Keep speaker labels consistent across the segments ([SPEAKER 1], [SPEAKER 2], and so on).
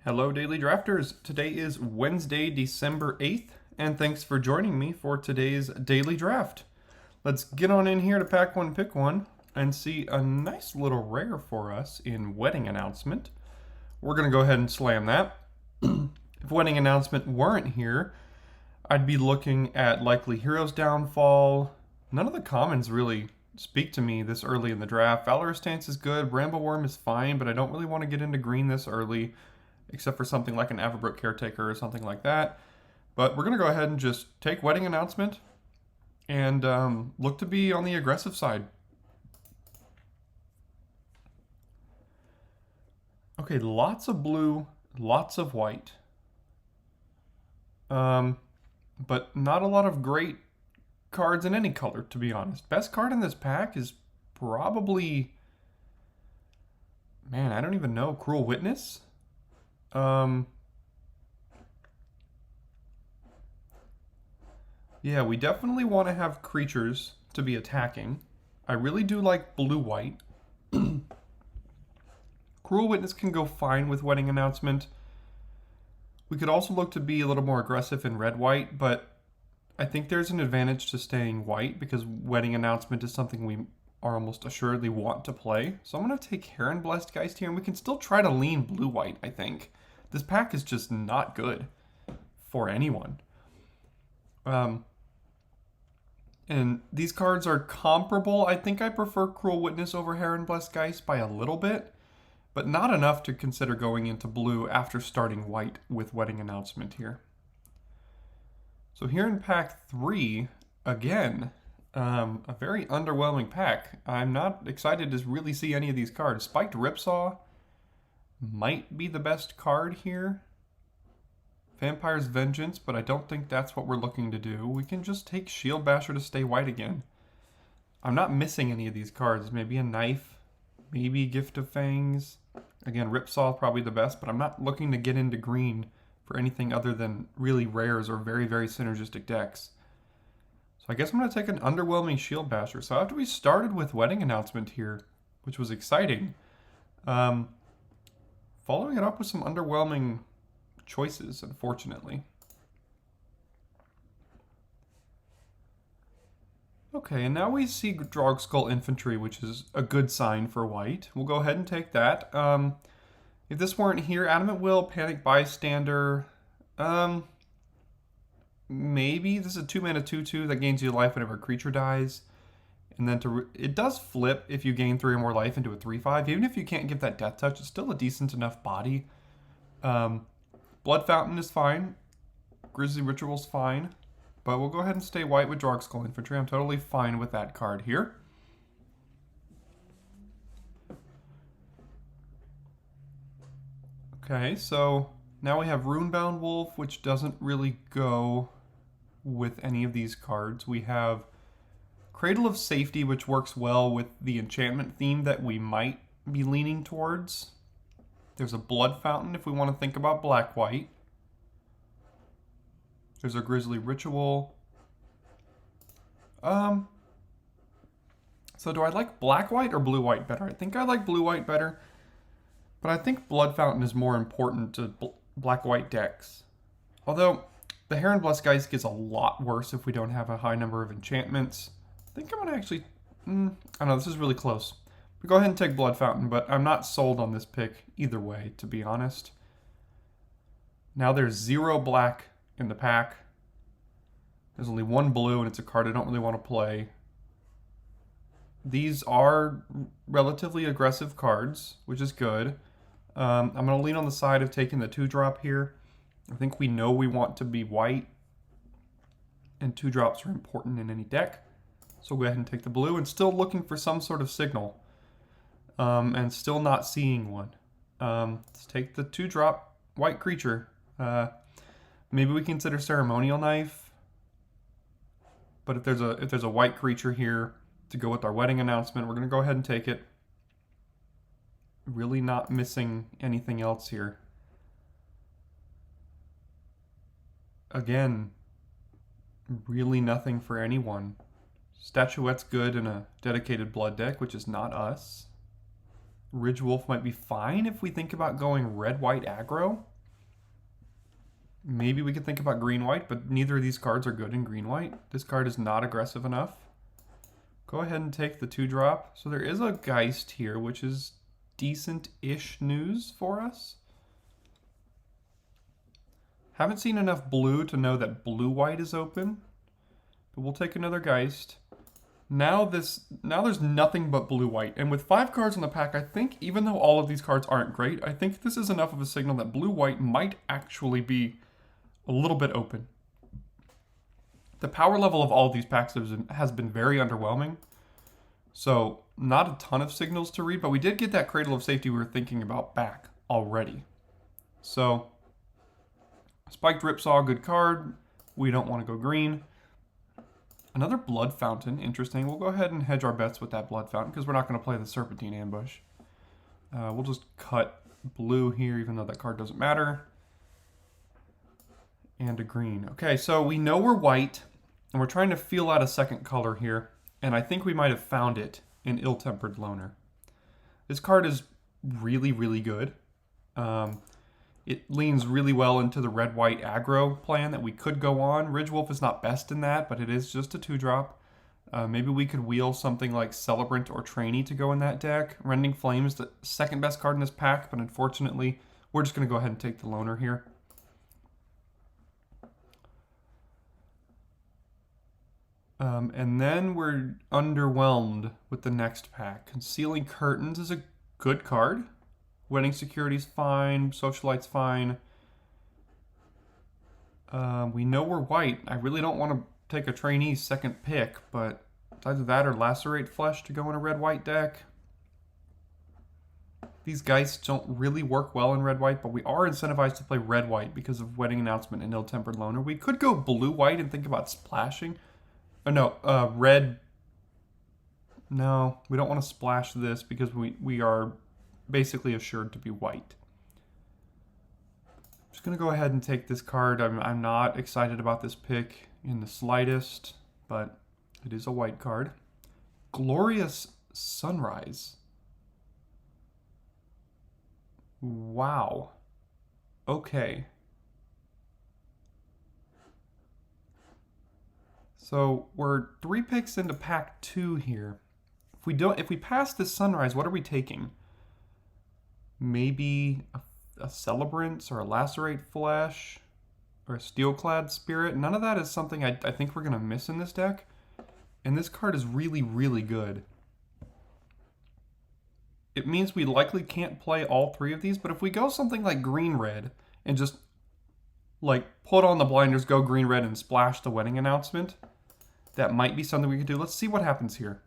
[SPEAKER 1] Hello, Daily Drafters. Today is Wednesday, December 8th, and thanks for joining me for today's Daily Draft. Let's get on in here to Pack One, Pick One, and see a nice little rare for us in Wedding Announcement. We're going to go ahead and slam that. If Wedding Announcement weren't here, I'd be looking at Likely Hero's Downfall. None of the commons really speak to me this early in the draft. Valorous Stance is good, Brambleworm is fine, but I don't really want to get into green this early, except for something like an Averbrook Caretaker or something like that. But we're going to go ahead and just take Wedding Announcement and look to be on the aggressive side. Okay, lots of blue, lots of white. But not a lot of great cards in any color, to be honest. Best card in this pack is probably, man, I don't even know, Cruel Witness? Yeah, we definitely want to have creatures to be attacking. I really do like blue-white. Cruel Witness can go fine with Wedding Announcement. We could also look to be a little more aggressive in red-white, but I think there's an advantage to staying white because Wedding Announcement is something we are almost assuredly want to play. So I'm going to take Heron Blessed Geist here, and we can still try to lean blue-white, I think. This pack is just not good for anyone. And these cards are comparable. I think I prefer Cruel Witness over Heron Blessed Geist by a little bit, but not enough to consider going into blue after starting white with Wedding Announcement here. So here in pack 3, again, a very underwhelming pack. I'm not excited to really see any of these cards. Spiked Ripsaw might be the best card here. Vampire's Vengeance, but I don't think that's what we're looking to do. We can just take Shield Basher to stay white again. I'm not missing any of these cards. Maybe a Knife, maybe Gift of Fangs. Again, Ripsaw probably the best, but I'm not looking to get into green for anything other than really rares or very, very synergistic decks. So I guess I'm going to take an underwhelming Shield Basher. So after we started with Wedding Announcement here, which was exciting, following it up with some underwhelming choices, unfortunately. Okay, and now we see Drogskull Infantry, which is a good sign for white. We'll go ahead and take that. If this weren't here, Adamant Will, Panic Bystander, maybe. This is a 2-mana 2/2 that gains you life whenever a creature dies. And then it does flip if you gain 3 or more life into a 3/5. Even if you can't give that Death Touch, it's still a decent enough body. Blood Fountain is fine. Grisly Ritual's fine. But we'll go ahead and stay white with Drogskull Infantry. I'm totally fine with that card here. Okay, so now we have Runebound Wolf, which doesn't really go with any of these cards. We have Cradle of Safety, which works well with the enchantment theme that we might be leaning towards. There's a Blood Fountain if we want to think about black-white. There's a Grisly Ritual. So do I like black-white or blue-white better? I think I like blue-white better, but I think Blood Fountain is more important to black-white decks. Although the Heron Blessed Geist gets a lot worse if we don't have a high number of enchantments. I think I'm going to actually... I don't know, this is really close. We go ahead and take Blood Fountain, but I'm not sold on this pick either way, to be honest. Now there's 0 black in the pack. There's only 1 blue, and it's a card I don't really want to play. These are relatively aggressive cards, which is good. I'm going to lean on the side of taking the 2-drop here. I think we know we want to be white, and 2-drops are important in any deck. So we'll go ahead and take the blue, and still looking for some sort of signal. And still not seeing one. Let's take the 2-drop white creature. Maybe we consider Ceremonial Knife. But if there's a white creature here to go with our Wedding Announcement, we're going to go ahead and take it. Really not missing anything else here. Again, really nothing for anyone. Statuette's good in a dedicated blood deck, which is not us. Ridge Wolf might be fine if we think about going red-white aggro. Maybe we could think about green-white, but neither of these cards are good in green-white. This card is not aggressive enough. Go ahead and take the 2-drop. So there is a Geist here, which is decent-ish news for us. Haven't seen enough blue to know that blue-white is open, but we'll take another Geist. Now there's nothing but blue-white, and with 5 cards in the pack, I think even though all of these cards aren't great, I think this is enough of a signal that blue-white might actually be a little bit open. The power level of all of these packs has been very underwhelming, so not a ton of signals to read, but we did get that Cradle of Safety we were thinking about back already. So Spiked Ripsaw, good card. We don't want to go green. Another Blood Fountain, interesting. We'll go ahead and hedge our bets with that Blood Fountain because we're not going to play the Serpentine Ambush. We'll just cut blue here, even though that card doesn't matter. And a green. Okay, so we know we're white, and we're trying to feel out a second color here, and I think we might have found it in Ill-Tempered Loner. This card is really, really good. It leans really well into the red-white aggro plan that we could go on. Ridgewolf is not best in that, but it is just a 2-drop. Maybe we could wheel something like Celebrant or Trainee to go in that deck. Rending Flame is the second best card in this pack, but unfortunately, we're just going to go ahead and take the Loner here. And then we're underwhelmed with the next pack. Concealing Curtains is a good card. Wedding Security's fine. Socialite's fine. We know we're white. I really don't want to take a Trainee's second pick, but it's either that or Lacerate Flesh to go in a red-white deck. These Geists don't really work well in red-white, but we are incentivized to play red-white because of Wedding Announcement and Ill-Tempered Loner. We could go blue-white and think about splashing. Oh, no, red. No, we don't want to splash this because we are basically assured to be white. I'm just going to go ahead and take this card. I'm not excited about this pick in the slightest, but it is a white card. Glorious Sunrise. Wow. Okay. So we're 3 picks into pack 2 here. If we pass this Sunrise, what are we taking? Maybe a Celebrant or a Lacerate Flesh or a Steelclad Spirit. None of that is something I think we're going to miss in this deck. And this card is really, really good. It means we likely can't play all 3 of these, but if we go something like green-red and just like put on the blinders, go green-red and splash the Wedding Announcement, that might be something we could do. Let's see what happens here.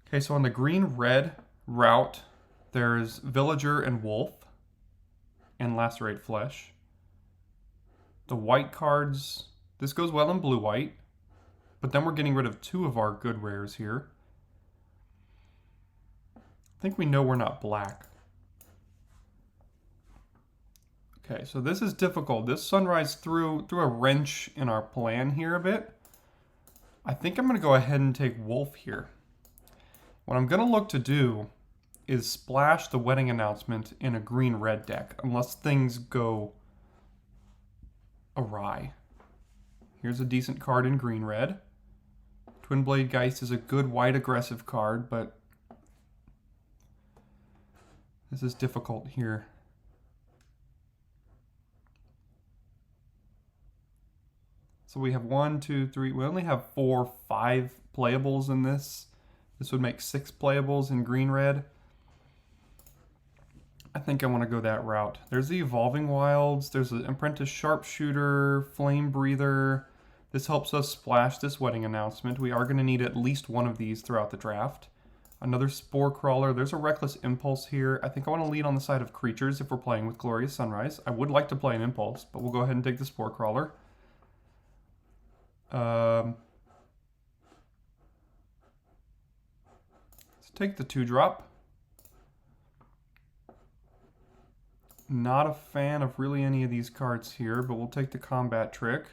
[SPEAKER 1] Okay, so on the green-red route, there's Villager and Wolf and Lacerate Flesh. The white cards, this goes well in blue-white, but then we're getting rid of 2 of our good rares here. I think we know we're not black. Okay, so this is difficult. This Sunrise threw a wrench in our plan here a bit. I think I'm going to go ahead and take Wolf here. What I'm going to look to do is splash the Wedding Announcement in a green-red deck, unless things go awry. Here's a decent card in green-red. Twin Blade Geist is a good white aggressive card, but this is difficult here. So we have 1, 2, 3. We only have 4, 5 playables in this. This would make 6 playables in green-red. I think I want to go that route. There's the Evolving Wilds. There's an Apprentice Sharpshooter, Flame Breather. This helps us splash this Wedding Announcement. We are going to need at least one of these throughout the draft. Another Spore Crawler. There's a Reckless Impulse here. I think I want to lead on the side of creatures if we're playing with Glorious Sunrise. I would like to play an Impulse, but we'll go ahead and take the Spore Crawler. Let's take the 2-drop. Not a fan of really any of these cards here, but we'll take the Combat Trick.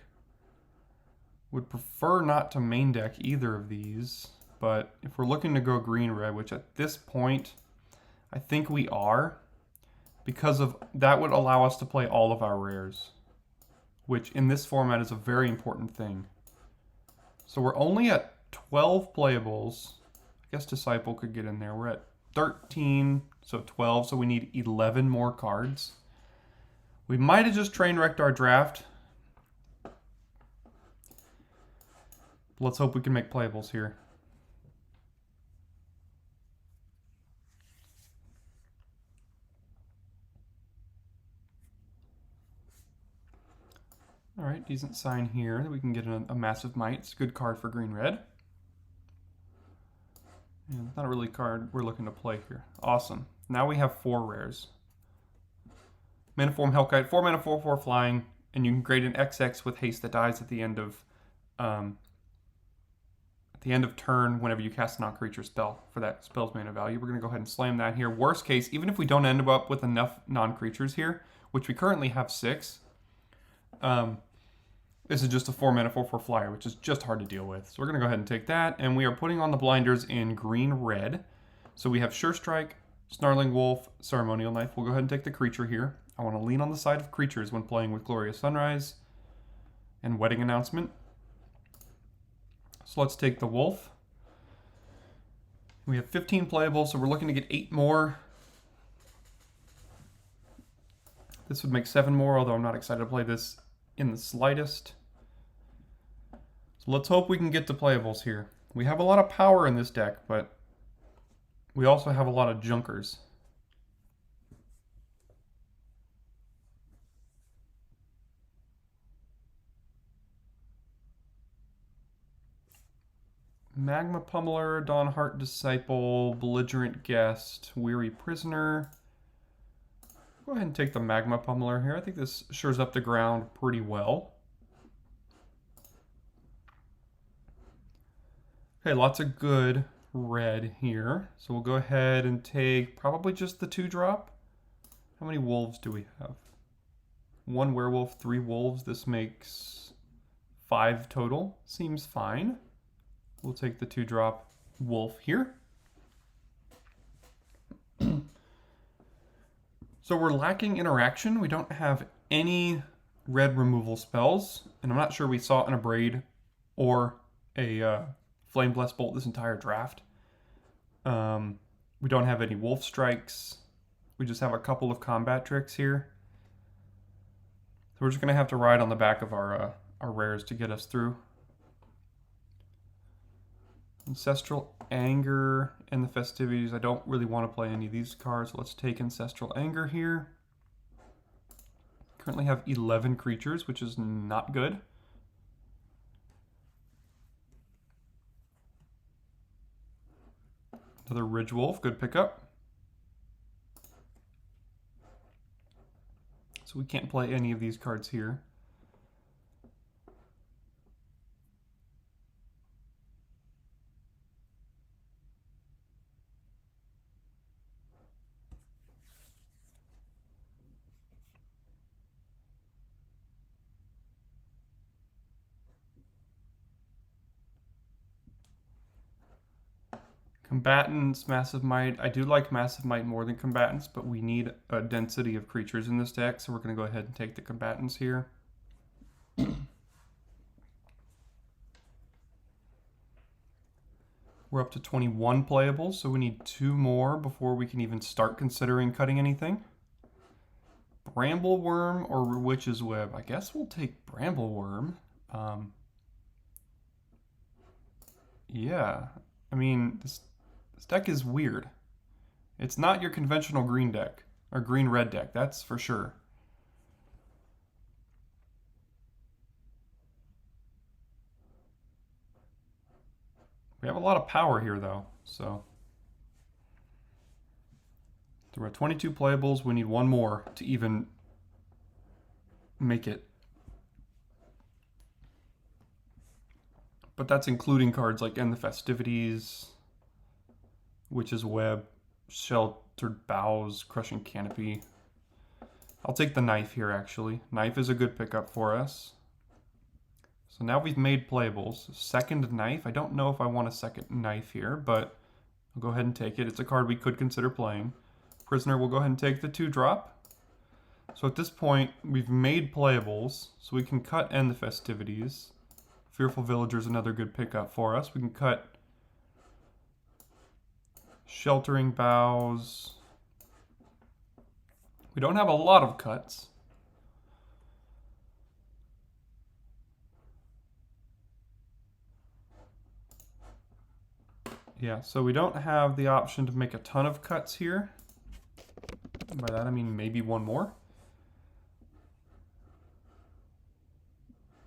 [SPEAKER 1] Would prefer not to main deck either of these, but if we're looking to go green-red, which at this point I think we are, because of that would allow us to play all of our rares, which in this format is a very important thing. So we're only at 12 playables. I guess Disciple could get in there. We're at 13, so 12, so we need 11 more cards. We might have just train wrecked our draft. Let's hope we can make playables here. All right, decent sign here that we can get a Massive Might. It's a good card for green-red. And not a really card we're looking to play here. Awesome. Now we have 4 rares. Manaform Hellkite, 4 mana, 4/4 flying, and you can grade an XX with haste that dies at the end of turn whenever you cast a non-creature spell for that spell's mana value. We're going to go ahead and slam that here. Worst case, even if we don't end up with enough non-creatures here, which we currently have 6, this is just a 4 mana 4/4 flyer, which is just hard to deal with. So we're going to go ahead and take that, and we are putting on the blinders in green-red. So we have Sure Strike, Snarling Wolf, Ceremonial Knife. We'll go ahead and take the creature here. I want to lean on the side of creatures when playing with Glorious Sunrise and Wedding Announcement. So let's take the Wolf. We have 15 playables, so we're looking to get 8 more. This would make 7 more, although I'm not excited to play this in the slightest. So let's hope we can get to playables here. We have a lot of power in this deck, but we also have a lot of junkers. Magma Pummeler, Dawnheart Disciple, Belligerent Guest, Weary Prisoner. Go ahead and take the Magma Pummeler here. I think this shores up the ground pretty well. Okay, lots of good red here. So we'll go ahead and take probably just the 2-drop. How many wolves do we have? 1 werewolf, 3 wolves. This makes 5 total. Seems fine. We'll take the 2-drop wolf here. So we're lacking interaction. We don't have any red removal spells, and I'm not sure we saw an Abrade or a Flame Blessed Bolt this entire draft. We don't have any wolf strikes. We just have a couple of combat tricks here. So we're just going to have to ride on the back of our rares to get us through. Ancestral Anger and the Festivities. I don't really want to play any of these cards. Let's take Ancestral Anger here. Currently have 11 creatures, which is not good. Another Ridge Wolf, good pickup. So we can't play any of these cards here. Combatants, Massive Might. I do like Massive Might more than Combatants, but we need a density of creatures in this deck, so we're going to go ahead and take the Combatants here. We're up to 21 playables, so we need 2 more before we can even start considering cutting anything. Brambleworm or Witch's Web? I guess we'll take Brambleworm. Yeah, I mean, this deck is weird. It's not your conventional green deck, or green-red deck, that's for sure. We have a lot of power here, though, so we're at 22 playables. We need 1 more to even make it. But that's including cards like End the Festivities, Witch's Web, Sheltered Boughs, Crushing Canopy. I'll take the Knife here, actually. Knife is a good pickup for us. So now we've made playables. Second Knife. I don't know if I want a second Knife here, but I'll go ahead and take it. It's a card we could consider playing. Prisoner will go ahead and take the 2-drop. So at this point, we've made playables, so we can cut End the Festivities. Fearful Villager's another good pickup for us. We can cut Sheltering Boughs. We don't have a lot of cuts. Yeah, so we don't have the option to make a ton of cuts here. And by that I mean maybe one more.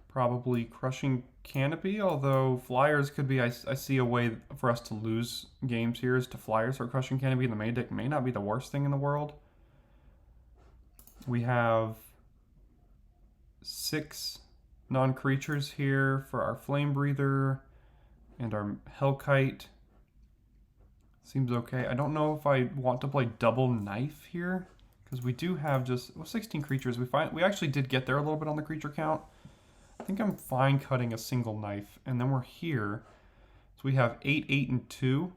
[SPEAKER 1] Probably Crushing Canopy, although Flyers could be, I see a way for us to lose games here is to Flyers or Crushing Canopy in the main deck may not be the worst thing in the world. We have 6 non-creatures here for our Flame Breather and our Hellkite. Seems okay. I don't know if I want to play double knife here because we do have just 16 creatures. We actually did get there a little bit on the creature count. I think I'm fine cutting a single knife, and then we're here. So we have 8, 8, and 2.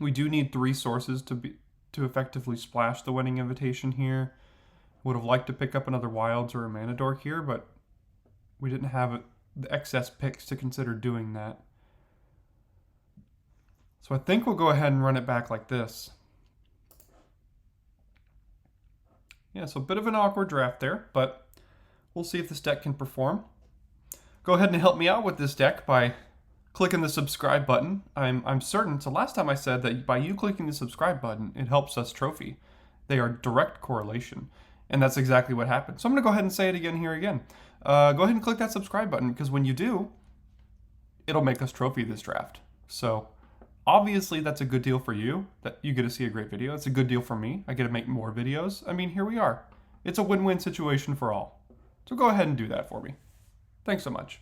[SPEAKER 1] We do need 3 sources to effectively splash the Wedding Invitation here. Would have liked to pick up another Wilds or a Mana Dork here, but we didn't have the excess picks to consider doing that. So I think we'll go ahead and run it back like this. Yeah, so a bit of an awkward draft there, but we'll see if this deck can perform. Go ahead and help me out with this deck by clicking the subscribe button. I'm certain, so last time I said that by you clicking the subscribe button, it helps us trophy. They are direct correlation, and that's exactly what happened. So I'm gonna go ahead and say it again here again. Go ahead and click that subscribe button, because when you do, it'll make us trophy this draft. So obviously that's a good deal for you, that you get to see a great video. It's a good deal for me. I get to make more videos. I mean, here we are. It's a win-win situation for all. So go ahead and do that for me. Thanks so much.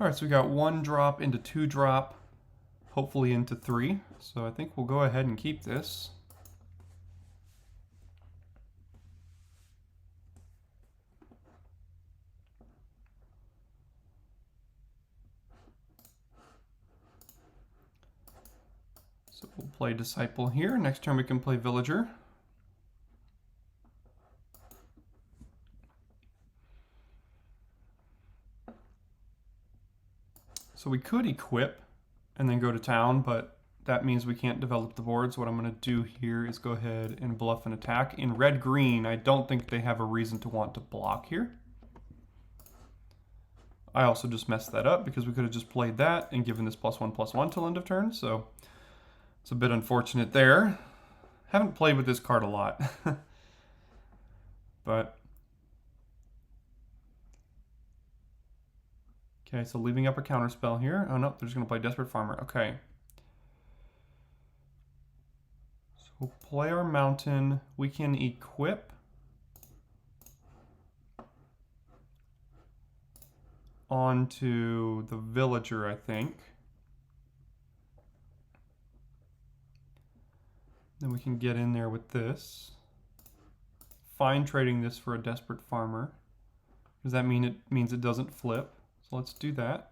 [SPEAKER 1] All right, so we got 1 drop into 2 drop, hopefully into 3. So I think we'll go ahead and keep this. So we'll play Disciple here. Next turn we can play Villager. So we could equip and then go to town, but that means we can't develop the board. So what I'm going to do here is go ahead and bluff an attack. In red-green, I don't think they have a reason to want to block here. I also just messed that up because we could have just played that and given this +1/+1 till end of turn. So it's a bit unfortunate there. Haven't played with this card a lot. But okay, so leaving up a counterspell here. Oh no, they're just going to play Desperate Farmer. Okay. So we'll play our mountain. We can equip onto the Villager, I think. Then we can get in there with this. Fine trading this for a Desperate Farmer. Does that mean it means it doesn't flip? So let's do that.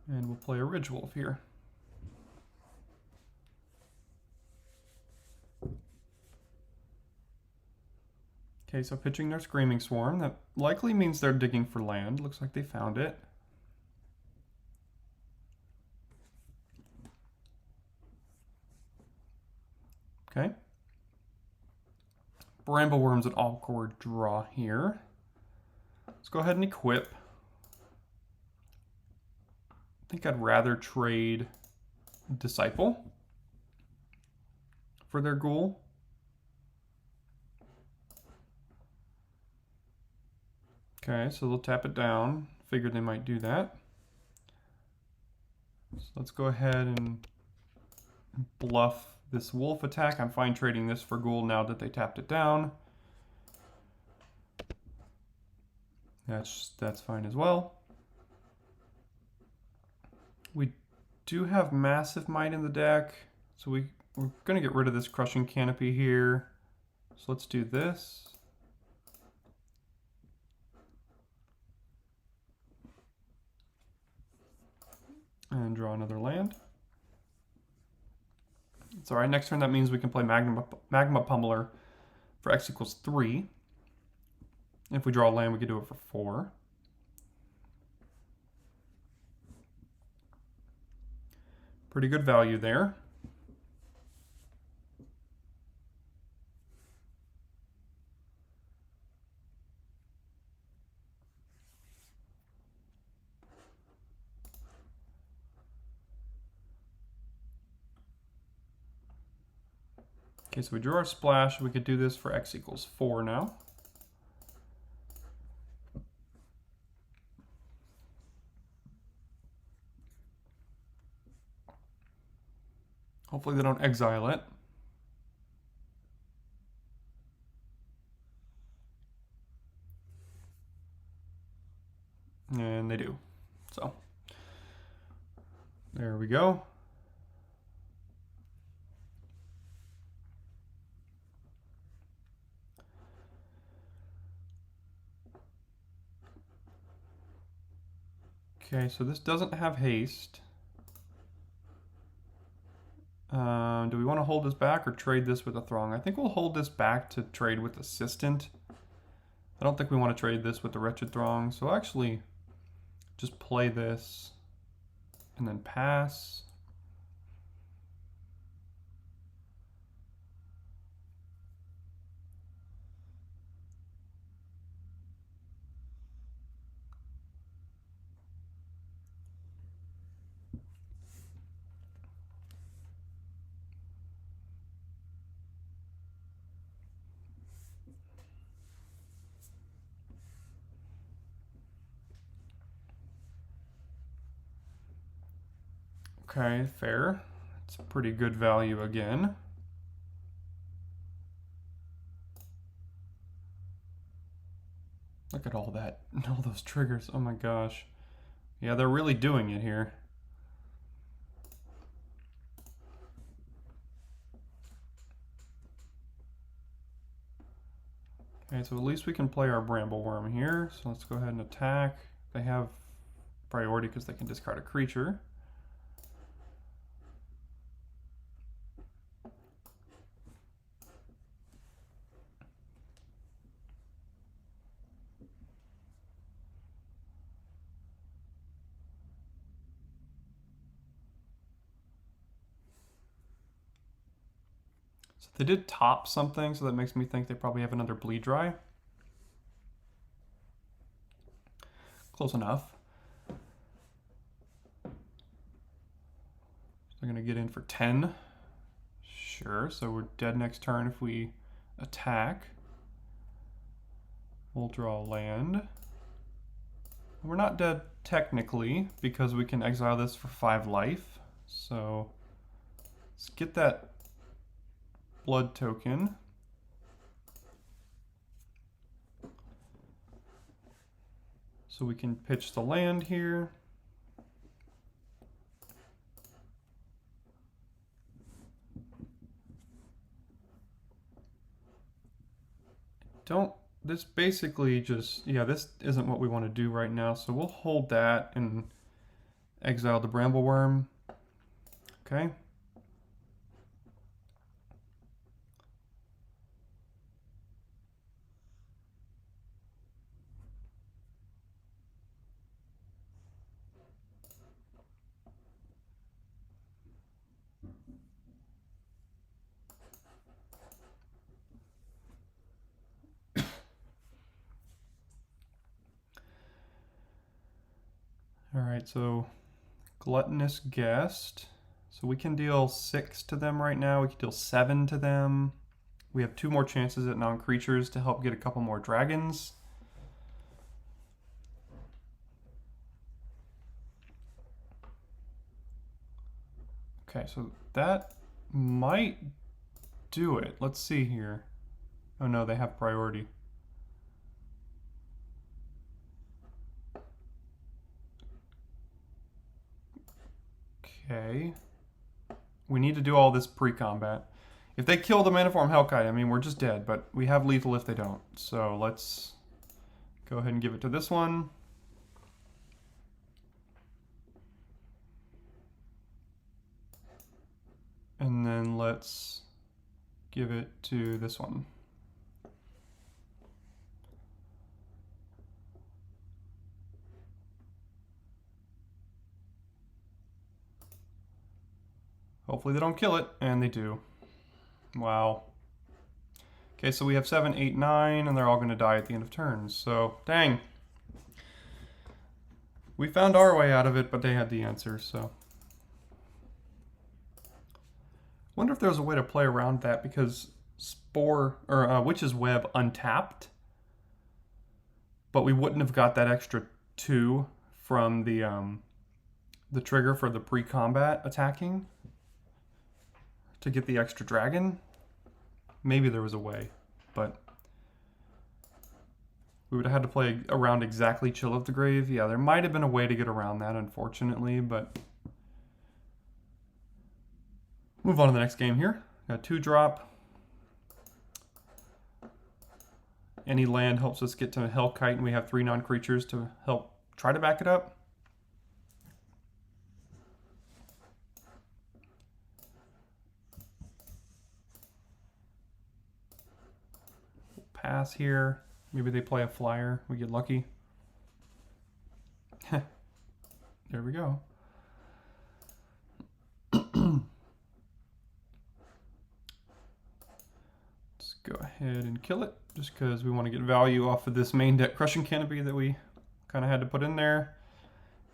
[SPEAKER 1] And we'll play a Ridge Wolf here. Okay, so pitching their Screaming Swarm. That likely means they're digging for land. Looks like they found it. Okay. Brambleworm's an awkward draw here. Let's go ahead and equip. I think I'd rather trade Disciple for their Ghoul. Okay, so they'll tap it down. Figured they might do that. So let's go ahead and bluff this wolf attack. I'm fine trading this for Ghoul now that they tapped it down. That's fine as well. We do have Massive Might in the deck, so we're going to get rid of this Crushing Canopy here. So let's do this. And draw another land. It's all right. Next turn, that means we can play Magma Pummeler for X equals 3. If we draw a land, we could do it for 4. Pretty good value there. Okay, so we drew our splash. We could do this for X equals 4 now. Hopefully they don't exile it. And they do. So there we go. Okay, so this doesn't have haste. Do we want to hold this back or trade this with a Throng? I think we'll hold this back to trade with Assistant. I don't think we want to trade this with the Wretched Throng, so I'll actually just play this and then pass. Okay, fair. It's a pretty good value again. Look at all that, all those triggers. Oh my gosh. Yeah, they're really doing it here. Okay, so at least we can play our Brambleworm here. So let's go ahead and attack. They have priority because they can discard a creature. So they did top something, so that makes me think they probably have another Bleed Dry. Close enough. They're going to get in for 10. Sure, so we're dead next turn if we attack. We'll draw a land. We're not dead technically because we can exile this for 5 life. So let's get that blood token. So we can pitch the land here. This basically just, yeah, this isn't what we want to do right now. So we'll hold that and exile the Brambleworm. Okay. All right, so Gluttonous Guest. So we can deal 6 to them right now. We can deal 7 to them. We have 2 more chances at non-creatures to help get a couple more dragons. Okay, so that might do it. Let's see here. Oh no, they have priority. Okay. We need to do all this pre-combat. If they kill the Maniform Hellkite, I mean, we're just dead, but we have lethal if they don't. So let's go ahead and give it to this one. And then let's give it to this one. Hopefully they don't kill it, and they do. Wow. Okay, so we have 7, 8, 9, and they're all going to die at the end of turns. So, dang. We found our way out of it, but they had the answer, so. Wonder if there's a way to play around that, because Spore, or Witch's Web untapped, but we wouldn't have got that extra 2 from the trigger for the pre-combat attacking to get the extra dragon. Maybe there was a way, but we would have had to play around exactly Chill of the Grave. Yeah, there might have been a way to get around that, unfortunately, but move on to the next game here. Got 2-drop. Any land helps us get to Hellkite, and we have 3 non-creatures to help try to back it up. Pass here. Maybe they play a flyer. We get lucky. There we go. Let's go ahead and kill it, just because we want to get value off of this main deck Crushing Canopy that we kind of had to put in there.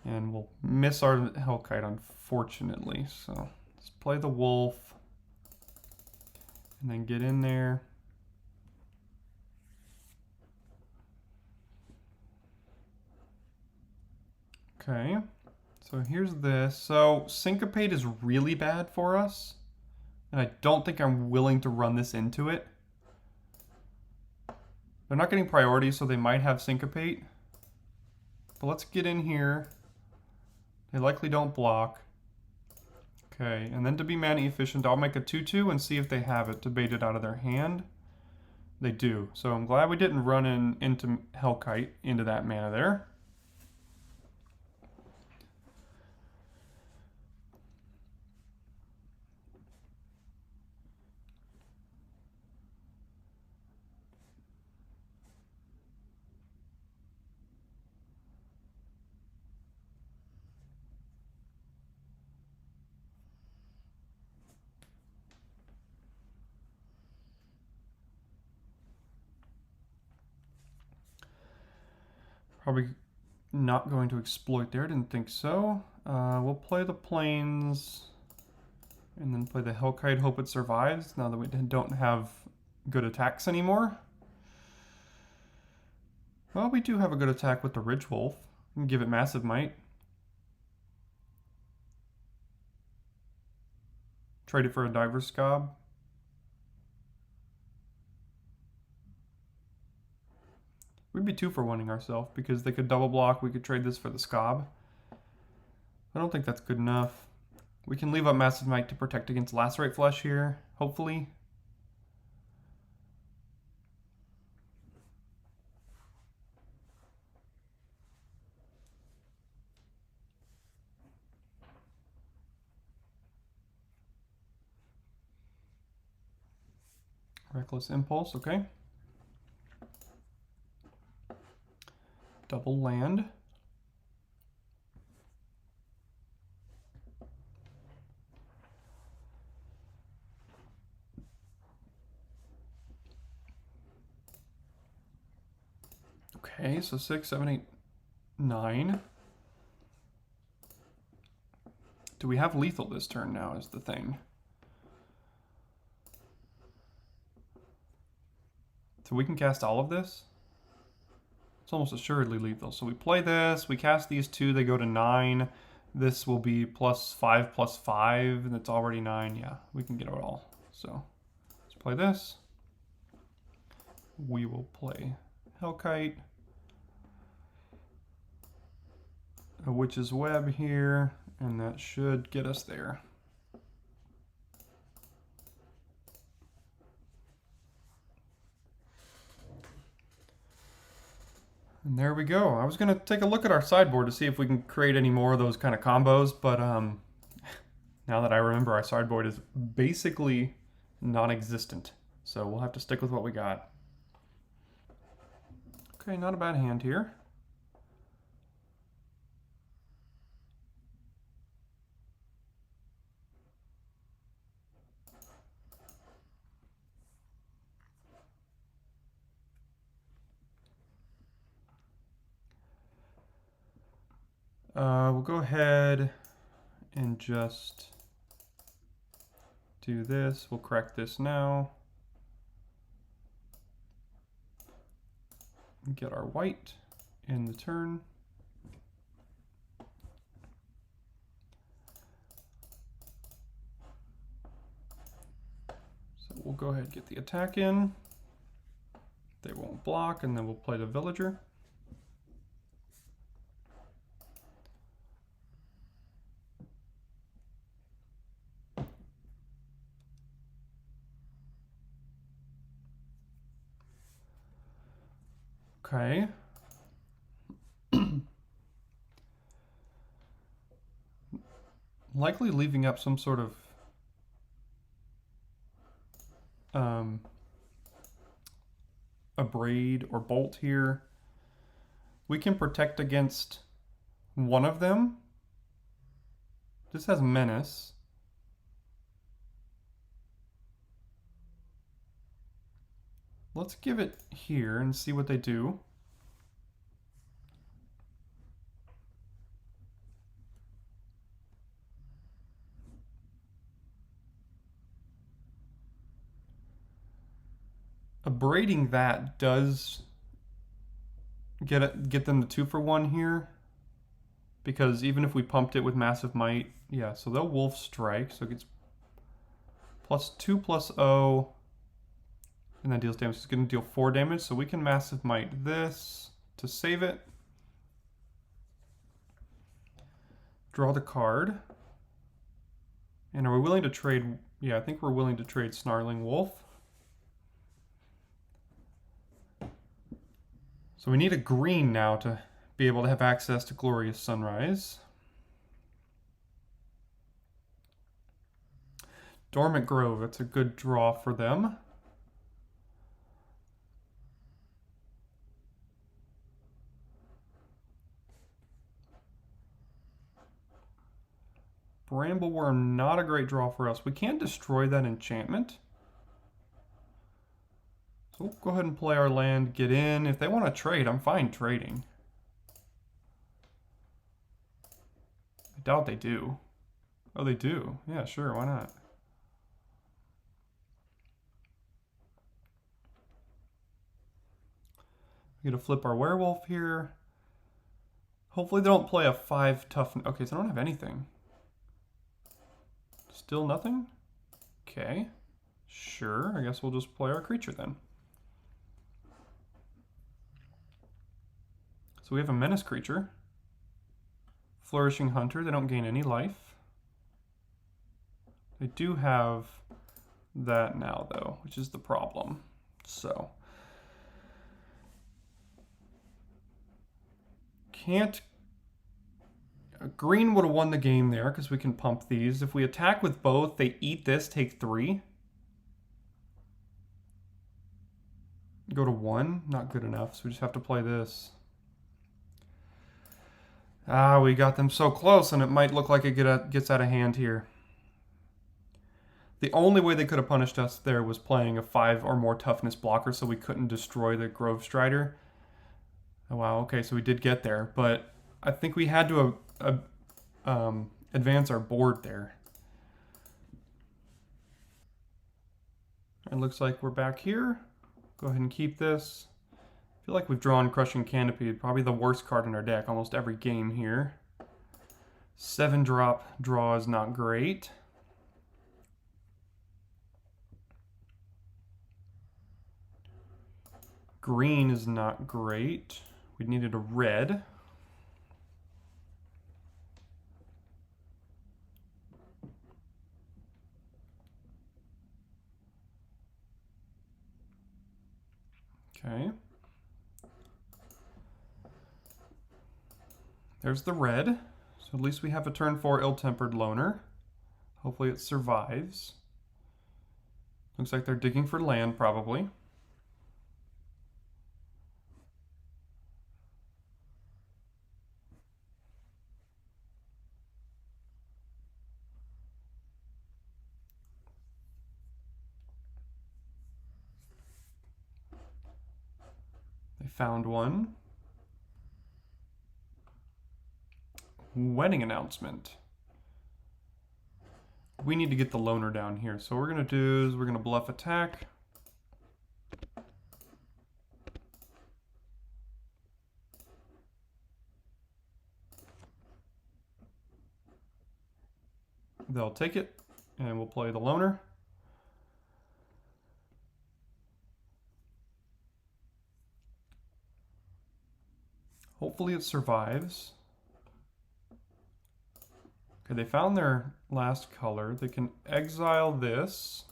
[SPEAKER 1] And we'll miss our Hellkite, unfortunately. So let's play the wolf. And then get in there. Okay, so here's this. So Syncopate is really bad for us, and I don't think I'm willing to run this into it. They're not getting priority, so they might have Syncopate. But let's get in here. They likely don't block. Okay, and then to be mana efficient, I'll make a 2/2 and see if they have it to bait it out of their hand. They do, so I'm glad we didn't run into Hellkite into that mana there. Probably not going to exploit there, didn't think so. We'll play the Plains and then play the Hellkite, hope it survives now that we don't have good attacks anymore. Well, we do have a good attack with the Ridge Wolf. We can give it Massive Might. Trade it for a Diver's Scob. We'd be 2 for 1-ing ourselves because they could double block. We could trade this for the Scob. I don't think that's good enough. We can leave up Massive Might to protect against Lacerate Flesh here, hopefully. Reckless Impulse, okay. Double land. Okay, so 6, 7, 8, 9. Do we have lethal this turn now is the thing. So we can cast all of this? It's almost assuredly lethal. So we play this, we cast these 2, they go to 9. This will be +5/+5, and it's already 9. Yeah, we can get it all. So let's play this. We will play Hellkite. A Witch's Web here, And that should get us there. And there we go. I was going to take a look at our sideboard to see if we can create any more of those kind of combos, but now that I remember, our sideboard is basically non-existent. So we'll have to stick with what we got. Okay, not a bad hand here. We'll go ahead and just do this. We'll correct this now. Get our white in the turn. So we'll go ahead and get the attack in. They won't block, and then we'll play the villager. Okay. Likely leaving up some sort of a braid or bolt here. We can protect against one of them. This has menace. Let's give it here and see what they do. Abrading that does get them the 2-for-1 here, because even if we pumped it with Massive Might, yeah, so they'll Wolf Strike, so it gets +2/+0, and that deals damage. It's going to deal 4 damage, so we can Massive Might this to save it. Draw the card. And are we willing to trade? Yeah, I think we're willing to trade Snarling Wolf. So we need a green now to be able to have access to Glorious Sunrise. Dormant Grove, that's a good draw for them. Brambleworm, not a great draw for us. We can destroy that enchantment. So we'll go ahead and play our land, get in. If they want to trade, I'm fine trading. I doubt they do. Oh, they do. Yeah, sure, why not? We're going to flip our werewolf here. Hopefully they don't play a 5 tough. Okay, so I don't have anything. Still nothing? Okay. Sure, I guess we'll just play our creature then. So we have a menace creature. Flourishing Hunter, they don't gain any life. They do have that now though, which is the problem. So can't. Green would have won the game there because we can pump these. If we attack with both, they eat this, take 3. Go to 1, not good enough, so we just have to play this. Ah, we got them so close, and it might look like it gets out of hand here. The only way they could have punished us there was playing a 5 or more toughness blocker so we couldn't destroy the Grove Strider. Oh, wow, okay, so we did get there, but I think we had to advance our board there. It looks like we're back here. Go ahead and keep this. I feel like we've drawn Crushing Canopy, probably the worst card in our deck almost every game here. 7-drop draw is not great. Green is not great. We needed a red. Okay. There's the red. So at least we have a turn 4 Ill-Tempered Loner. Hopefully it survives. Looks like they're digging for land, probably. They found one. Wedding announcement. We need to get the loner down here. So what we're going to do is we're going to bluff attack. They'll take it, and we'll play the loner. Hopefully it survives. Okay, they found their last color. They can exile this.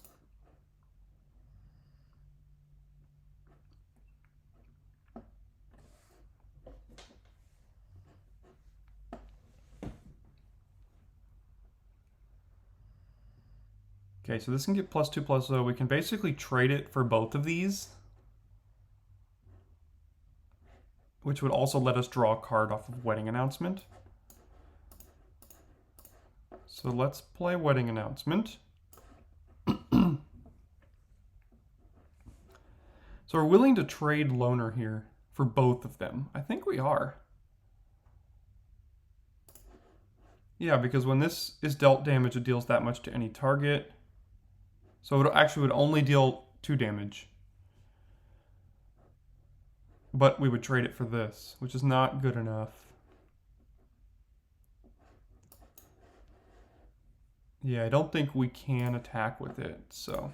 [SPEAKER 1] Okay, so this can get +2/+0. We can basically trade it for both of these, which would also let us draw a card off of Wedding Announcement. So let's play Wedding Announcement. So we're willing to trade Loner here for both of them. I think we are. Yeah, because when this is dealt damage, it deals that much to any target. So it actually would only deal 2 damage. But we would trade it for this, which is not good enough. Yeah, I don't think we can attack with it, so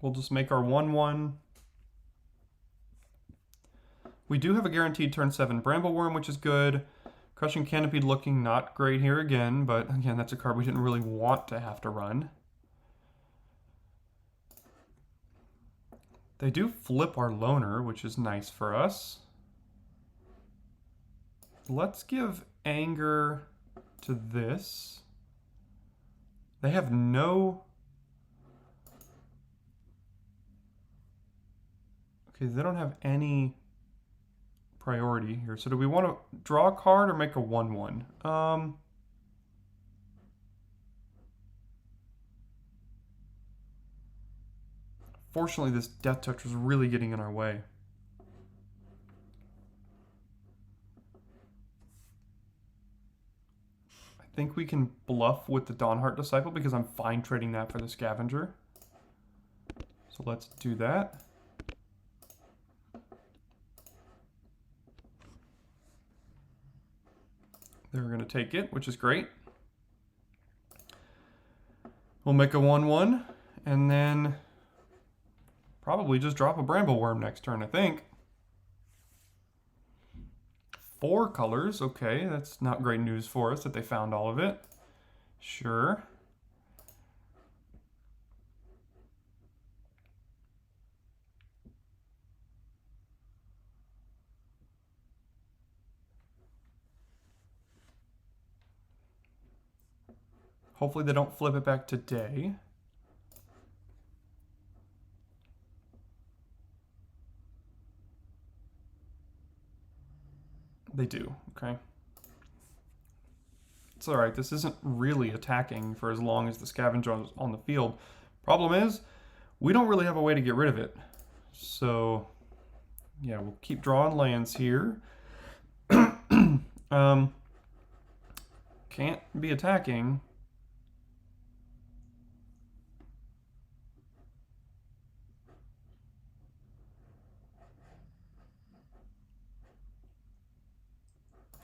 [SPEAKER 1] we'll just make our 1/1. We do have a guaranteed turn 7 Brambleworm, which is good. Crushing Canopy looking not great here again, but again, that's a card we didn't really want to have to run. They do flip our loner, which is nice for us. Let's give anger to this. They have no... Okay, they don't have any priority here. So do we want to draw a card or make a 1/1? Fortunately, this Death Touch was really getting in our way. I think we can bluff with the Dawnheart Disciple because I'm fine trading that for the Scavenger. So let's do that. They're going to take it, which is great. We'll make a 1/1 and then probably just drop a Brambleworm next turn, I think. 4 colors, okay, that's not great news for us that they found all of it. Sure. Hopefully they don't flip it back today. They do, okay. It's all right, this isn't really attacking for as long as the Scavenger is on the field. Problem is, we don't really have a way to get rid of it. So, yeah, we'll keep drawing lands here. Can't be attacking.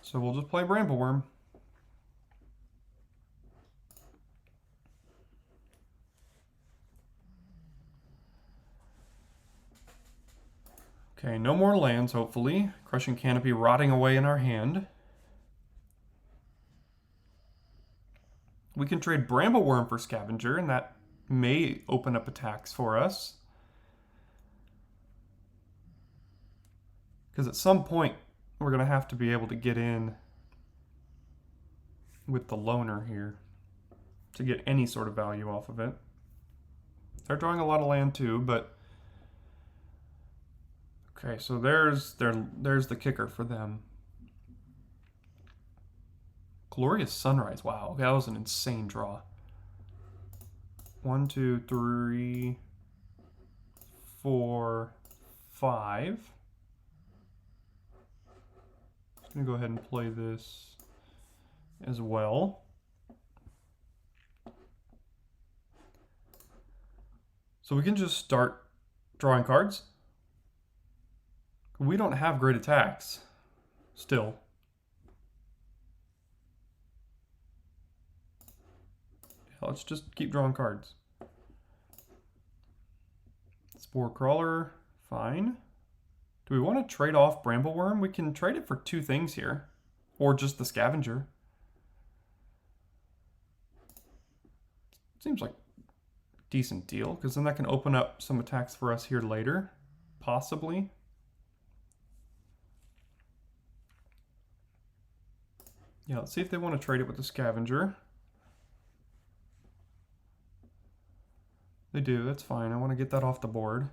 [SPEAKER 1] So we'll just play Brambleworm. Okay, no more lands, hopefully. Crushing Canopy rotting away in our hand. We can trade Brambleworm for Scavenger, and that may open up attacks for us. Because at some point, we're going to have to be able to get in with the loner here to get any sort of value off of it. They're drawing a lot of land too, but okay, so there's the kicker for them. Glorious Sunrise. Wow, that was an insane draw. 1, 2, 3, 4, 5. Just gonna go ahead and play this as well. So we can just start drawing cards. We don't have great attacks still. Yeah, let's just keep drawing cards. Spore Crawler, fine. Do we want to trade off Brambleworm? We can trade it for 2 things here. Or just the Scavenger. Seems like a decent deal, because then that can open up some attacks for us here later. Possibly. Yeah, let's see if they want to trade it with the Scavenger. They do, that's fine. I want to get that off the board.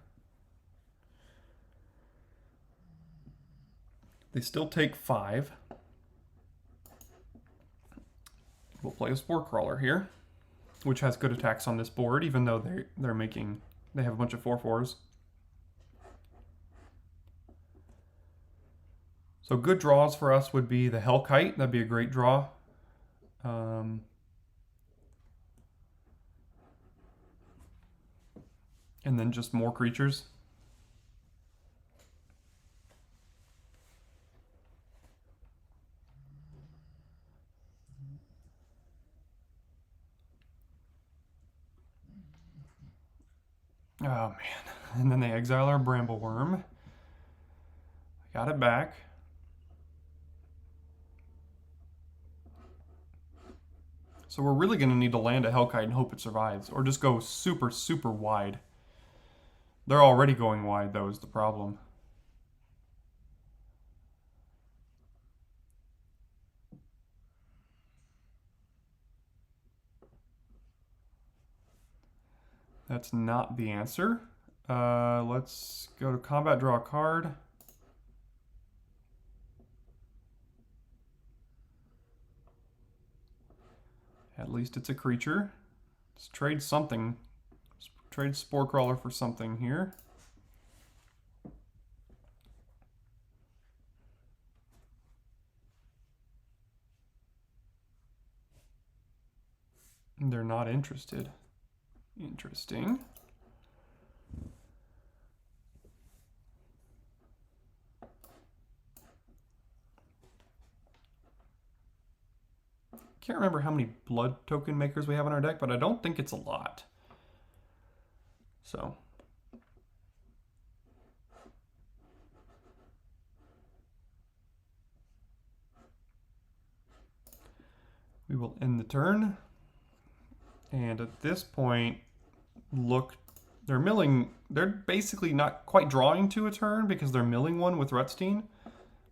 [SPEAKER 1] They still take 5. We'll play a Spore Crawler here, which has good attacks on this board, even though they have a bunch of 4/4s. So good draws for us would be the Hellkite. That'd be a great draw. And then just more creatures. Oh man, and then they exile our Brambleworm. Got it back. So we're really going to need to land a Hellkite and hope it survives, or just go super, super wide. They're already going wide, though, is the problem. That's not the answer. Let's go to combat, draw a card. At least it's a creature. Let's trade something. Let's trade Spore Crawler for something here. They're not interested. Interesting. Can't remember how many blood token makers we have in our deck, but I don't think it's a lot. So. We will end the turn. And at this point, look, they're basically not quite drawing to a turn because they're milling one with Rutstein.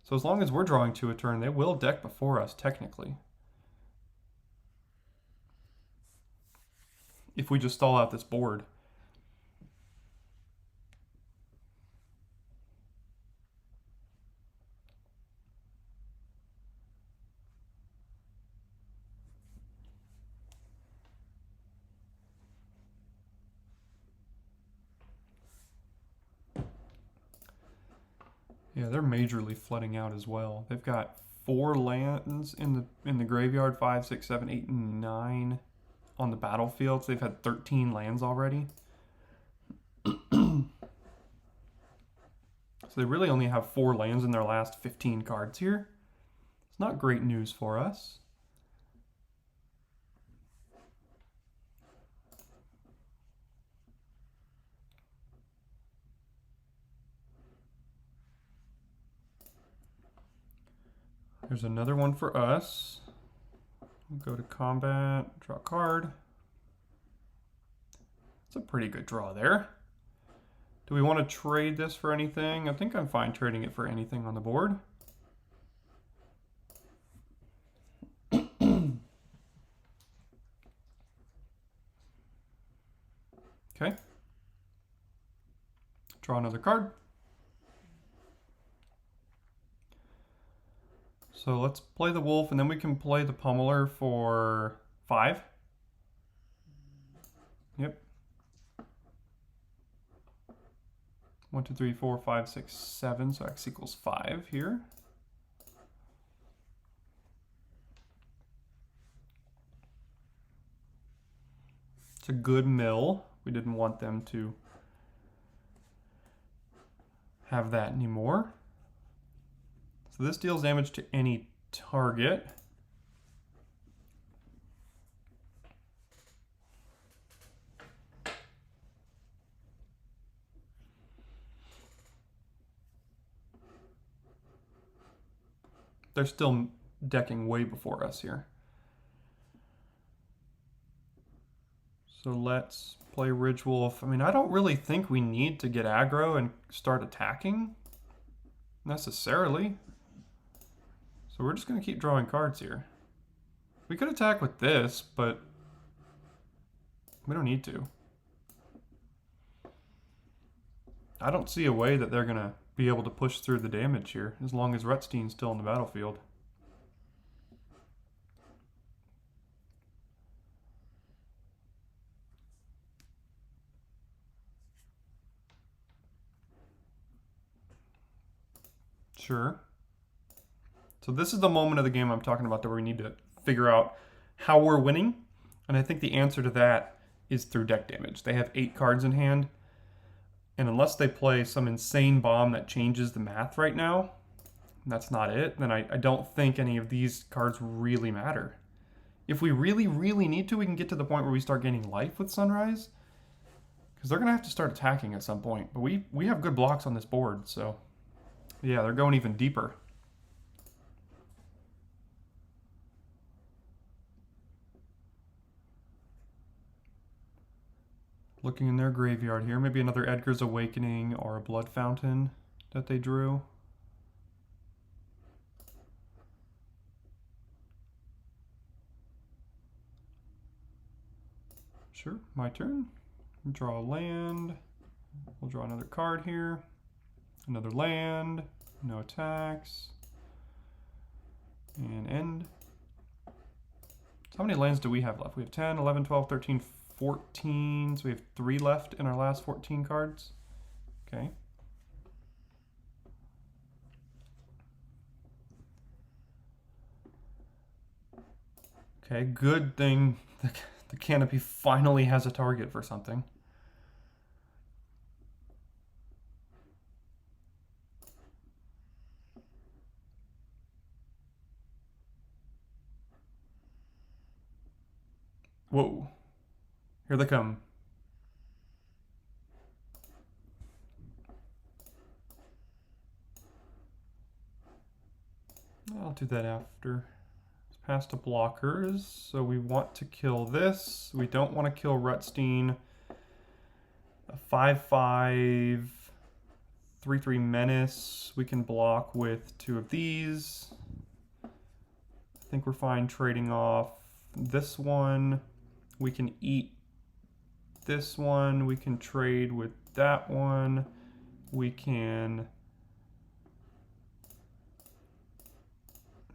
[SPEAKER 1] So as long as we're drawing to a turn, they will deck before us, technically. If we just stall out this board. Yeah, they're majorly flooding out as well. They've got 4 lands in the graveyard, 5, 6, 7, 8, and 9 on the battlefield. So they've had 13 lands already. So they really only have 4 lands in their last 15 cards here. It's not great news for us. There's another one for us. We'll go to combat, draw a card. It's a pretty good draw there. Do we want to trade this for anything? I think I'm fine trading it for anything on the board. Okay. Draw another card. So let's play the wolf, and then we can play the pummeler for 5. Yep. 1, 2, 3, 4, 5, 6, 7. So x equals 5 here. It's a good mill. We didn't want them to have that anymore. So this deals damage to any target. They're still decking way before us here. So let's play Ridge Wolf. I mean, I don't really think we need to get aggro and start attacking necessarily. So we're just going to keep drawing cards here. We could attack with this, but we don't need to. I don't see a way that they're going to be able to push through the damage here, as long as Rutstein's still in the battlefield. Sure. So this is the moment of the game I'm talking about, that we need to figure out how we're winning. And I think the answer to that is through deck damage. They have 8 cards in hand. And unless they play some insane bomb that changes the math right now, that's not it, then I don't think any of these cards really matter. If we really, really need to, we can get to the point where we start gaining life with Sunrise. Because they're going to have to start attacking at some point. But we have good blocks on this board, so... yeah, they're going even deeper. Looking in their graveyard here. Maybe another Edgar's Awakening or a Blood Fountain that they drew. Sure, my turn. Draw a land. We'll draw another card here. Another land. No attacks. And end. So how many lands do we have left? We have 10, 11, 12, 13, 14. So we have 3 left in our last 14 cards. Okay. Okay, good thing the canopy finally has a target for something. Whoa. Here they come. I'll do that after. It's past to blockers, so we want to kill this. We don't want to kill Rutstein. A 5/5, 3/3 menace. We can block with 2 of these. I think we're fine trading off this one. We can eat this one. We can trade with that one. We can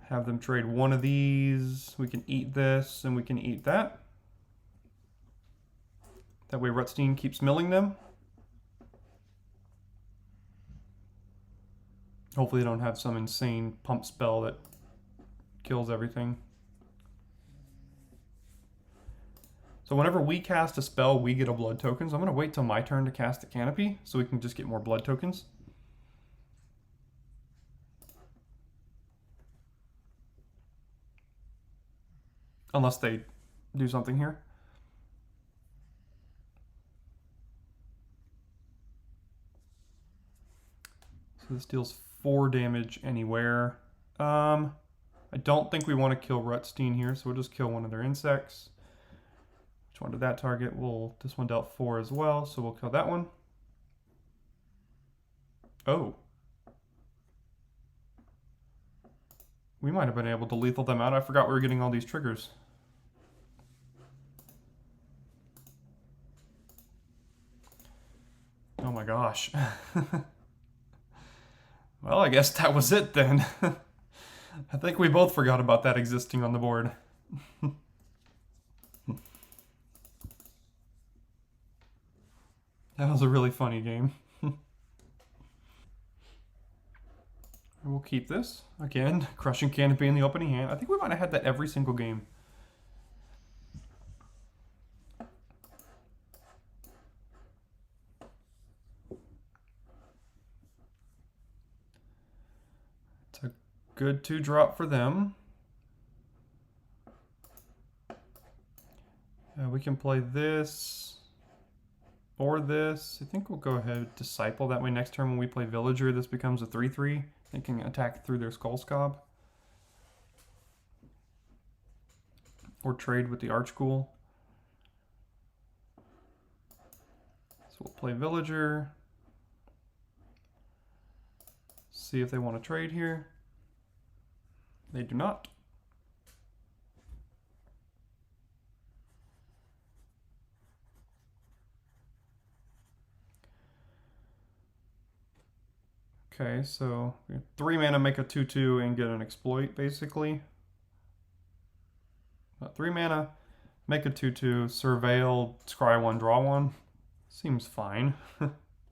[SPEAKER 1] have them trade one of these. We can eat this, and we can eat that. That way Rutstein keeps milling them. Hopefully they don't have some insane pump spell that kills everything. So whenever we cast a spell, we get a blood token. So I'm going to wait till my turn to cast the canopy so we can just get more blood tokens. Unless they do something here. So this deals 4 damage anywhere. I don't think we want to kill Rutstein here, so we'll just kill one of their insects. Which one did that target? This one dealt 4 as well, so we'll kill that one. Oh. We might have been able to lethal them out. I forgot we were getting all these triggers. Oh my gosh. Well, I guess that was it then. I think we both forgot about that existing on the board. That was a really funny game. We'll keep this. Again, Crushing Canopy in the opening hand. I think we might have had that every single game. It's a good 2-drop for them. We can play this or this. I think we'll go ahead Disciple. That way next turn when we play Villager, this becomes a 3/3. They can attack through their Skullscob. Or trade with the Archghoul. So we'll play Villager. See if they want to trade here. They do not. Okay, so 3 mana, make a 2/2 and get an exploit, basically. 3 mana, make a 2/2, surveil, scry 1, draw 1. Seems fine.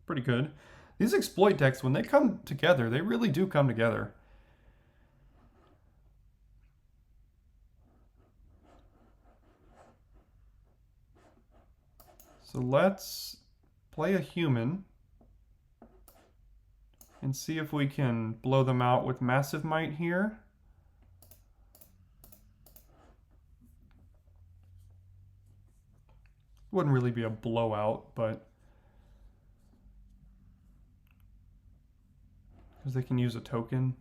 [SPEAKER 1] Pretty good. These exploit decks, when they come together, they really do come together. So let's play a human and see if we can blow them out with Massive Might here. Wouldn't really be a blowout, but because they can use a token.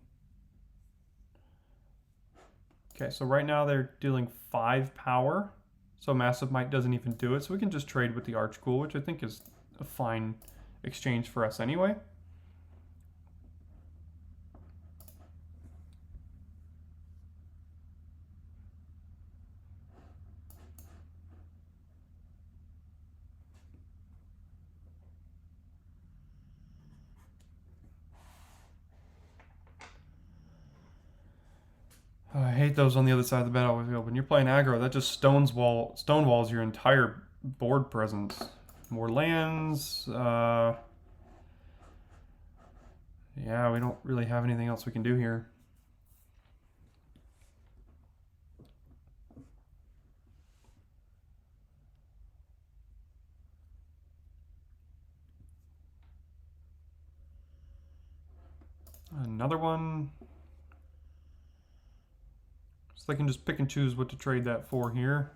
[SPEAKER 1] Okay, so right now they're dealing 5 power, so Massive Might doesn't even do it, so we can just trade with the Archghoul, which I think is a fine exchange for us anyway. I hate those on the other side of the battlefield. When you're playing aggro, that just stonewalls your entire board presence. More lands. Yeah, we don't really have anything else we can do here. Another one. So they can just pick and choose what to trade that for here.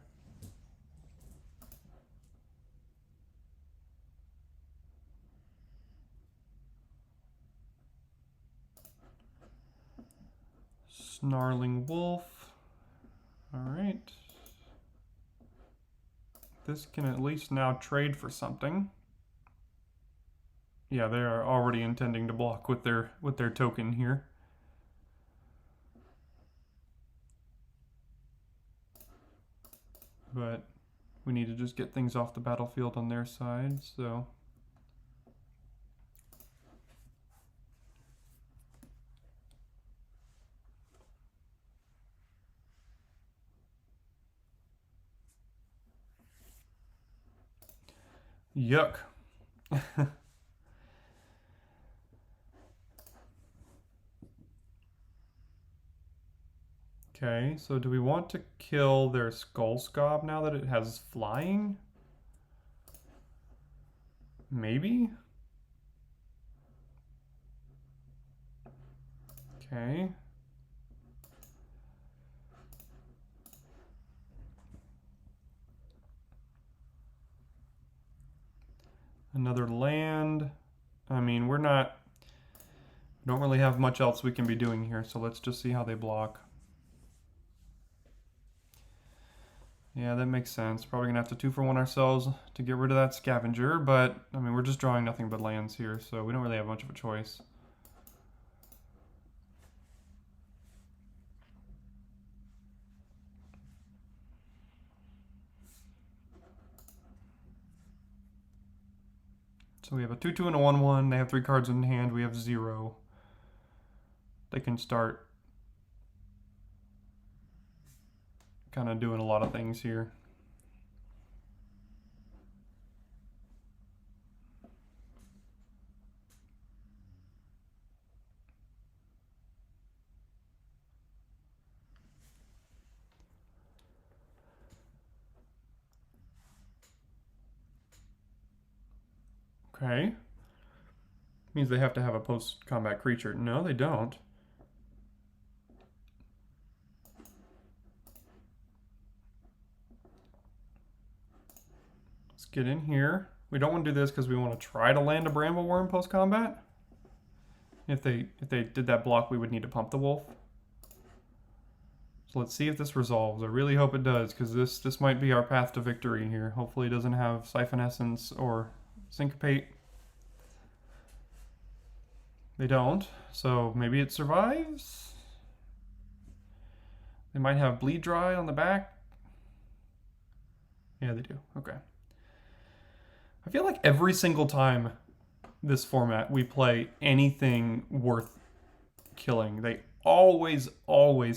[SPEAKER 1] Snarling Wolf. All right. This can at least now trade for something. Yeah, they are already intending to block with their token here. But we need to just get things off the battlefield on their side, so yuck. Okay, so do we want to kill their Skullscob now that it has flying? Maybe? Okay. Another land. I mean, we don't really have much else we can be doing here, so let's just see how they block. Yeah, that makes sense. Probably gonna have to 2-for-1 ourselves to get rid of that scavenger, but I mean, we're just drawing nothing but lands here, so we don't really have much of a choice. So we have a 2-2 and a 1-1. They have 3 cards in hand. We have 0. They can start kind of doing a lot of things here. Okay. Means they have to have a post-combat creature. No, they don't. Let's get in here. We don't want to do this because we want to try to land a Brambleworm post-combat. If they did that block, we would need to pump the wolf. So let's see if this resolves. I really hope it does, because this might be our path to victory here. Hopefully it doesn't have Siphon Essence or Syncopate. They don't, so maybe it survives. They might have Bleed Dry on the back. Yeah, they do. Okay. I feel like every single time this format we play anything worth killing, they always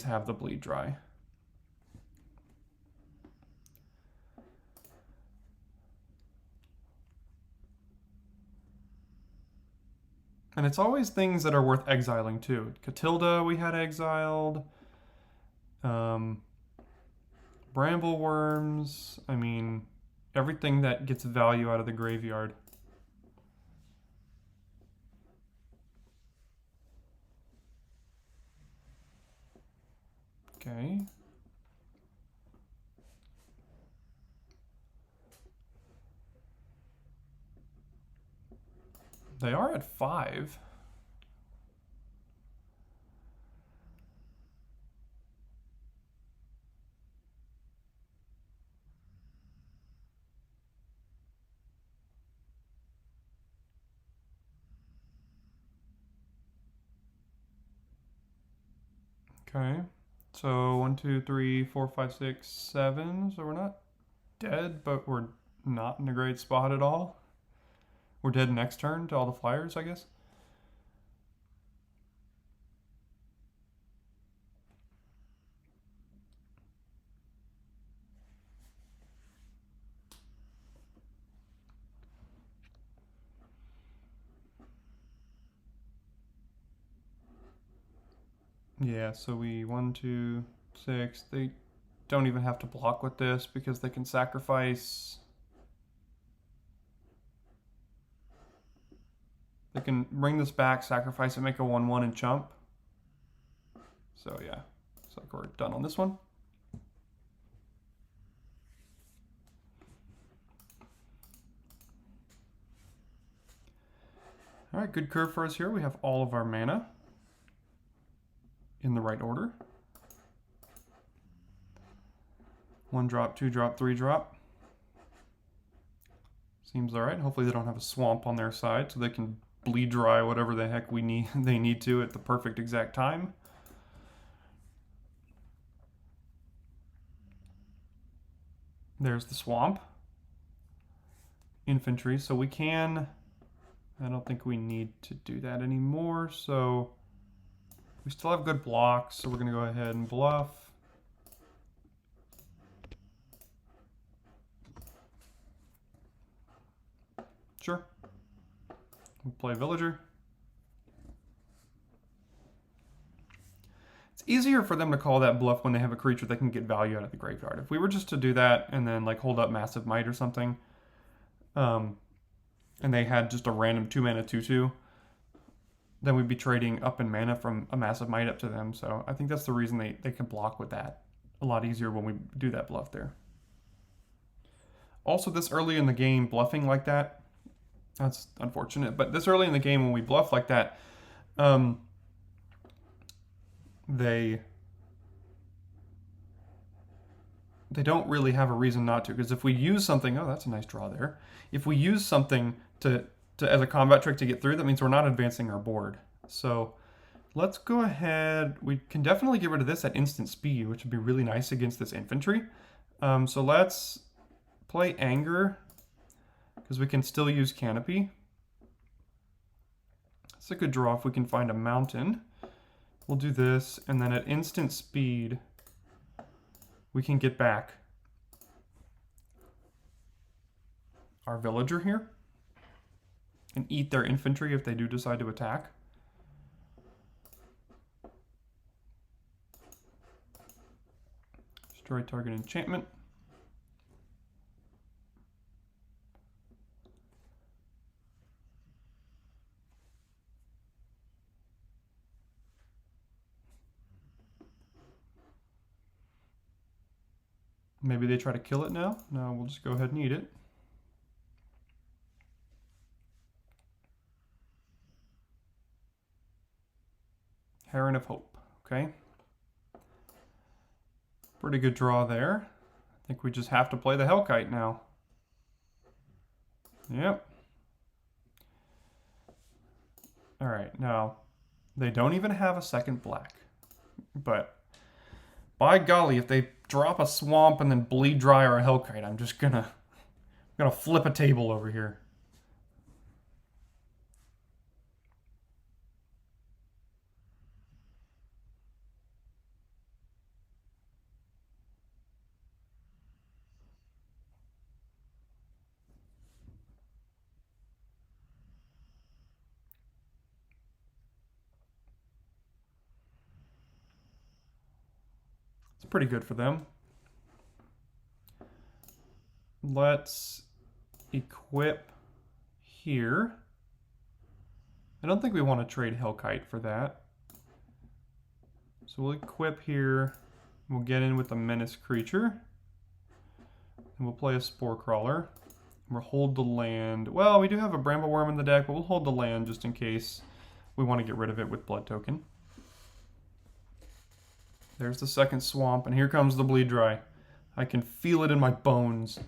[SPEAKER 1] have the Bleed Dry. And it's always things that are worth exiling too. Catilda we had exiled. Brambleworms. I mean, everything that gets value out of the graveyard. Okay. They are at 5. Okay. So 1, 2, 3, 4, 5, 6, 7. So we're not dead, but we're not in a great spot at all. We're dead next turn to all the flyers, I guess. Yeah, so we 1, 2, 6. They don't even have to block with this because they can sacrifice. They can bring this back, sacrifice it, make a 1/1 and chump. So yeah, it's like we're done on this one. All right, good curve for us here. We have all of our mana in the right order. 1 drop, 2 drop, 3 drop. Seems all right. Hopefully they don't have a swamp on their side so they can bleed dry whatever the heck they need to at the perfect exact time. There's the swamp. Infantry, so we can... I don't think we need to do that anymore, so we still have good blocks, so we're going to go ahead and bluff. Sure. We'll play Villager. It's easier for them to call that bluff when they have a creature that can get value out of the graveyard. If we were just to do that and then like hold up Massive Might or something, and they had just a random 2-mana 2/2, then we'd be trading up in mana from a Massive Might up to them. So I think that's the reason they can block with that a lot easier when we do that bluff there. Also, this early in the game, bluffing like that, that's unfortunate. But this early in the game, when we bluff like that, they they don't really have a reason not to. Because if we use something, oh, that's a nice draw there. If we use something to as a combat trick to get through, that means we're not advancing our board. So let's go ahead. We can definitely get rid of this at instant speed, which would be really nice against this infantry. So let's play Anger, because we can still use Canopy. It's a good draw if we can find a mountain. We'll do this, and then at instant speed, we can get back our villager here and eat their infantry if they do decide to attack. Destroy target enchantment. Maybe they try to kill it now. No, we'll just go ahead and eat it. Heron of Hope, okay. Pretty good draw there. I think we just have to play the Hellkite now. Yep. All right, now they don't even have a second black, but by golly, if they drop a swamp and then bleed dry or a Hellkite, I'm just gonna flip a table over here. It's pretty good for them. Let's equip here. I don't think we want to trade Hellkite for that. So we'll equip here. We'll get in with the Menace creature. And we'll play a Spore Crawler. And we'll hold the land. Well, we do have a Brambleworm in the deck, but we'll hold the land just in case we want to get rid of it with Blood Token. There's the second swamp, and here comes the bleed dry. I can feel it in my bones.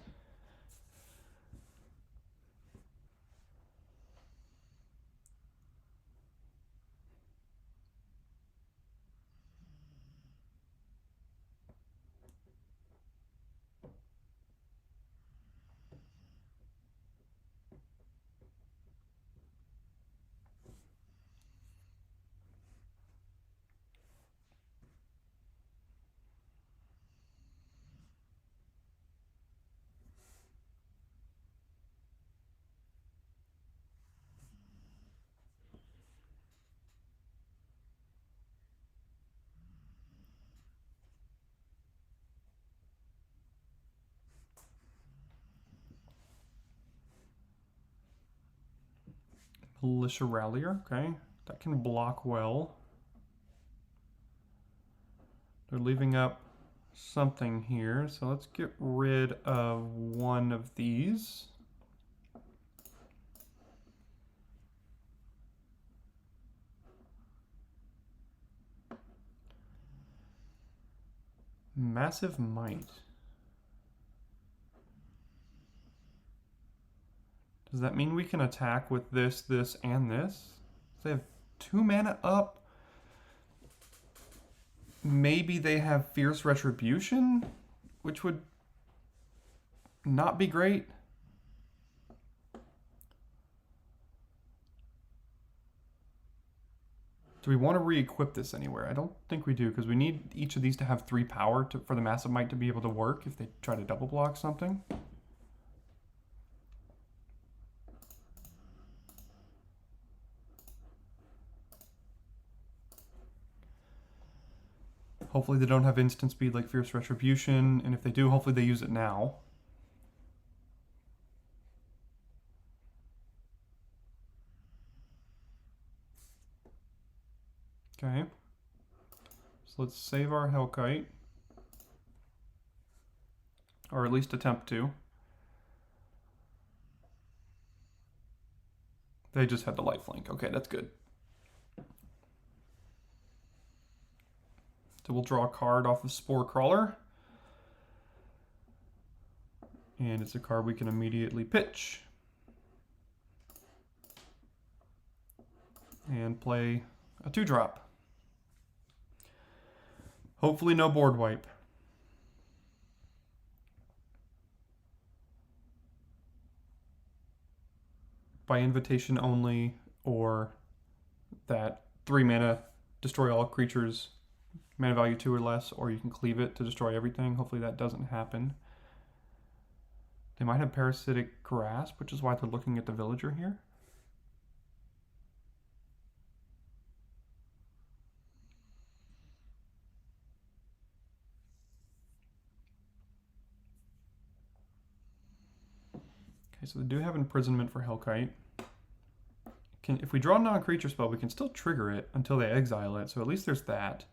[SPEAKER 1] Militia Rallier, okay. That can block well. They're leaving up something here, so let's get rid of one of these. Massive Might. Does that mean we can attack with this, this, and this? They have 2 mana up. Maybe they have Fierce Retribution, which would not be great. Do we want to re-equip this anywhere? I don't think we do, because we need each of these to have 3 power for the Massive Might to be able to work if they try to double block something. Hopefully they don't have instant speed like Fierce Retribution, and if they do, hopefully they use it now. Okay. So let's save our Hellkite. Or at least attempt to. They just had the lifelink. Okay, that's good. So we'll draw a card off of Spore Crawler. And it's a card we can immediately pitch. And play a 2-drop. Hopefully no board wipe. By invitation only, or that 3 mana destroy all creatures, mana value 2 or less, or you can cleave it to destroy everything. Hopefully that doesn't happen. They might have Parasitic Grasp, which is why they're looking at the Villager here. Okay, so they do have Imprisonment for Hellkite. If we draw a non-creature spell, we can still trigger it until they exile it, so at least there's that.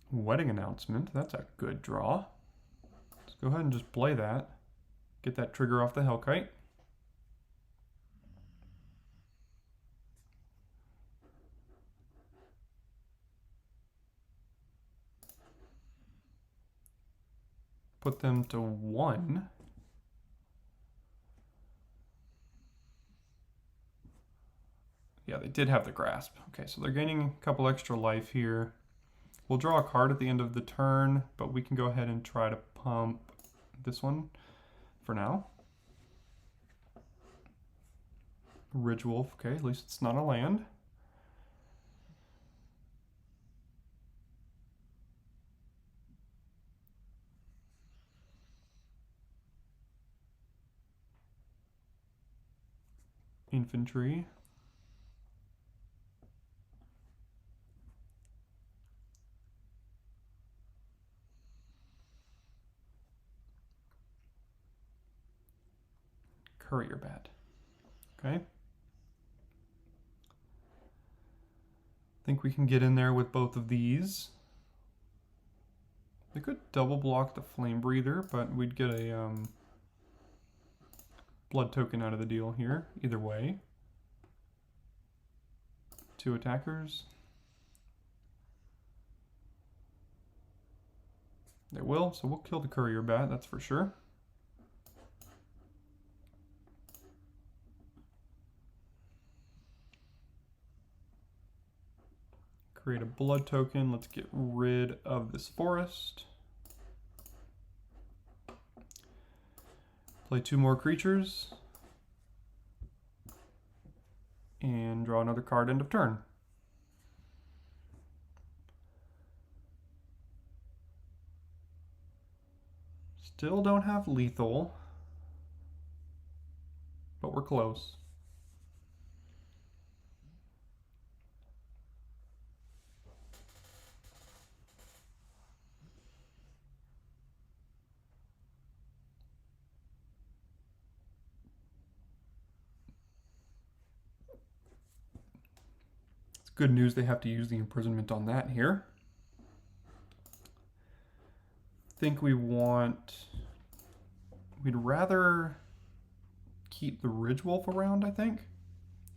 [SPEAKER 1] Wedding Announcement, that's a good draw. Let's go ahead and just play that. Get that trigger off the Hellkite. Put them to 1. Yeah, they did have the Grasp. Okay, so they're gaining a couple extra life here. We'll draw a card at the end of the turn, but we can go ahead and try to pump this one for now. Ridge Wolf, okay, at least it's not a land. Infantry. Courier Bat. Okay. Think we can get in there with both of these. They could double block the Flame Breather, but we'd get a blood token out of the deal here, either way. 2 attackers. They will, so we'll kill the Courier Bat, that's for sure. Create a blood token. Let's get rid of this forest. Play 2 more creatures. And draw another card end of turn. Still don't have lethal, but we're close. Good news, they have to use the imprisonment on that here. Think we'd rather keep the Ridge Wolf around, I think.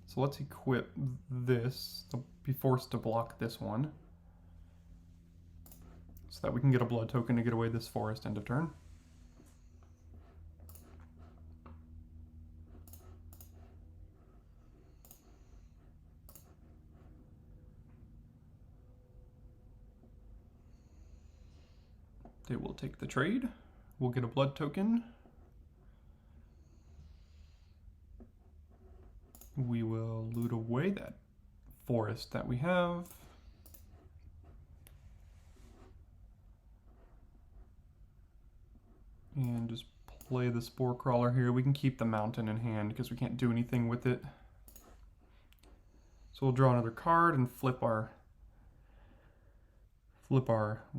[SPEAKER 1] So let's equip this. They'll be forced to block this one, so that we can get a blood token to get away this forest end of turn. They will take the trade. We'll get a blood token. We will loot away that forest that we have. And just play the Spore Crawler here. We can keep the mountain in hand because we can't do anything with it. So we'll draw another card and flip our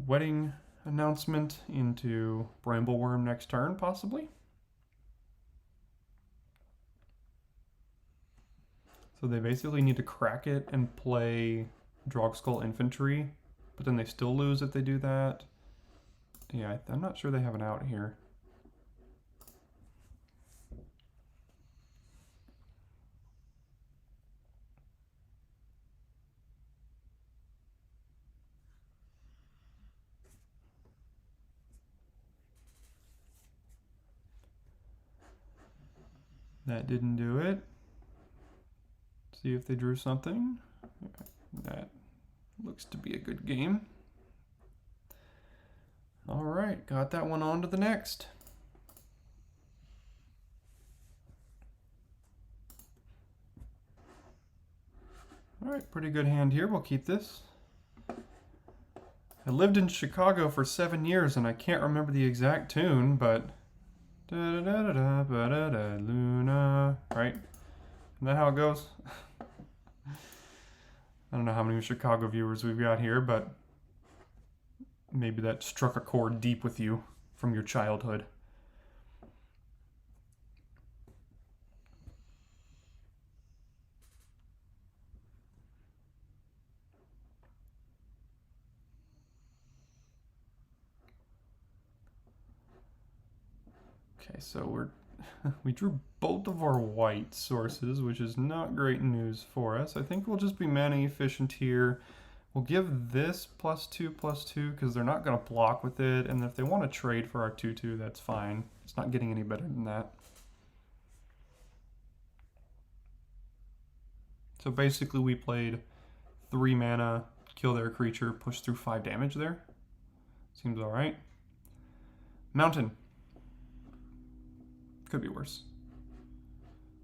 [SPEAKER 1] Wedding Announcement into Brambleworm next turn, possibly. So they basically need to crack it and play Drogskull Infantry, but then they still lose if they do that. Yeah, I'm not sure they have an out here. That didn't do it. See if they drew something. That looks to be a good game. All right, got that one on to the next. All right, pretty good hand here. We'll keep this. I lived in Chicago for 7 years, and I can't remember the exact tune, but da da da da da da da Luna, right? Isn't that how it goes? I don't know how many Chicago viewers we've got here, but maybe that struck a chord deep with you from your childhood. Okay, so we drew both of our white sources, which is not great news for us. I think we'll just be mana efficient here. We'll give this +2/+2 because they're not going to block with it, and if they want to trade for our 2/2, that's fine. It's not getting any better than that. So basically we played 3 mana, kill their creature, push through 5 damage there. Seems alright. Mountain. Could be worse.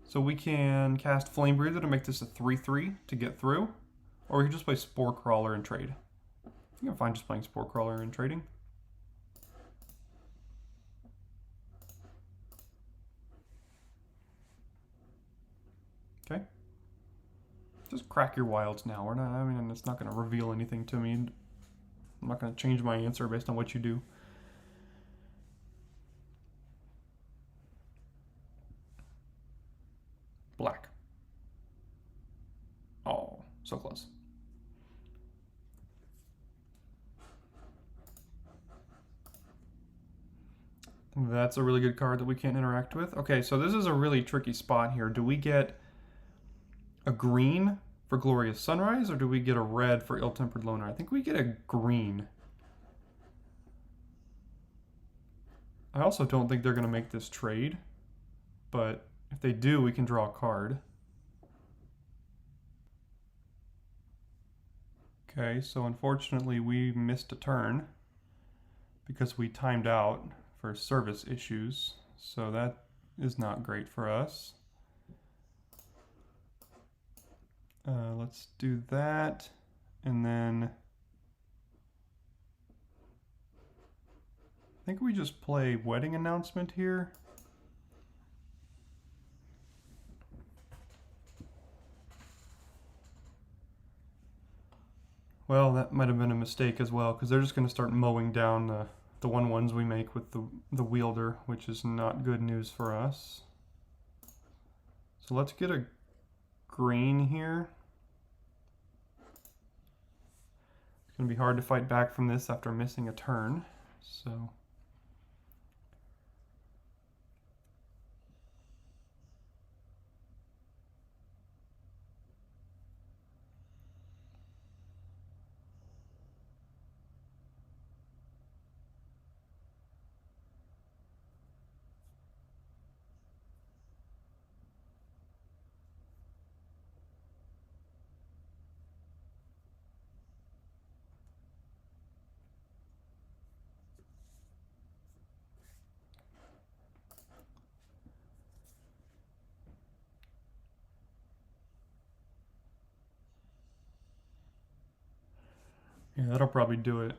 [SPEAKER 1] So we can cast Flame Breather to make this a 3/3 to get through. Or we can just play Spore Crawler and trade. I think I'm fine just playing Spore Crawler and trading. Okay. Just crack your wilds now. We're not, I mean, it's not going to reveal anything to me. I'm not going to change my answer based on what you do. Black. Oh, so close. That's a really good card that we can't interact with. Okay, so this is a really tricky spot here. Do we get a green for Glorious Sunrise, or do we get a red for Ill-Tempered Loner? I think we get a green. I also don't think they're going to make this trade, but if they do, we can draw a card. Okay, so unfortunately we missed a turn because we timed out for service issues, so that is not great for us. Let's do that, and then I think we just play Wedding Announcement here. Well, that might have been a mistake as well, because they're just going to start mowing down the 1/1s we make with the wielder, which is not good news for us. So let's get a green here. It's going to be hard to fight back from this after missing a turn, so... Yeah, that'll probably do it.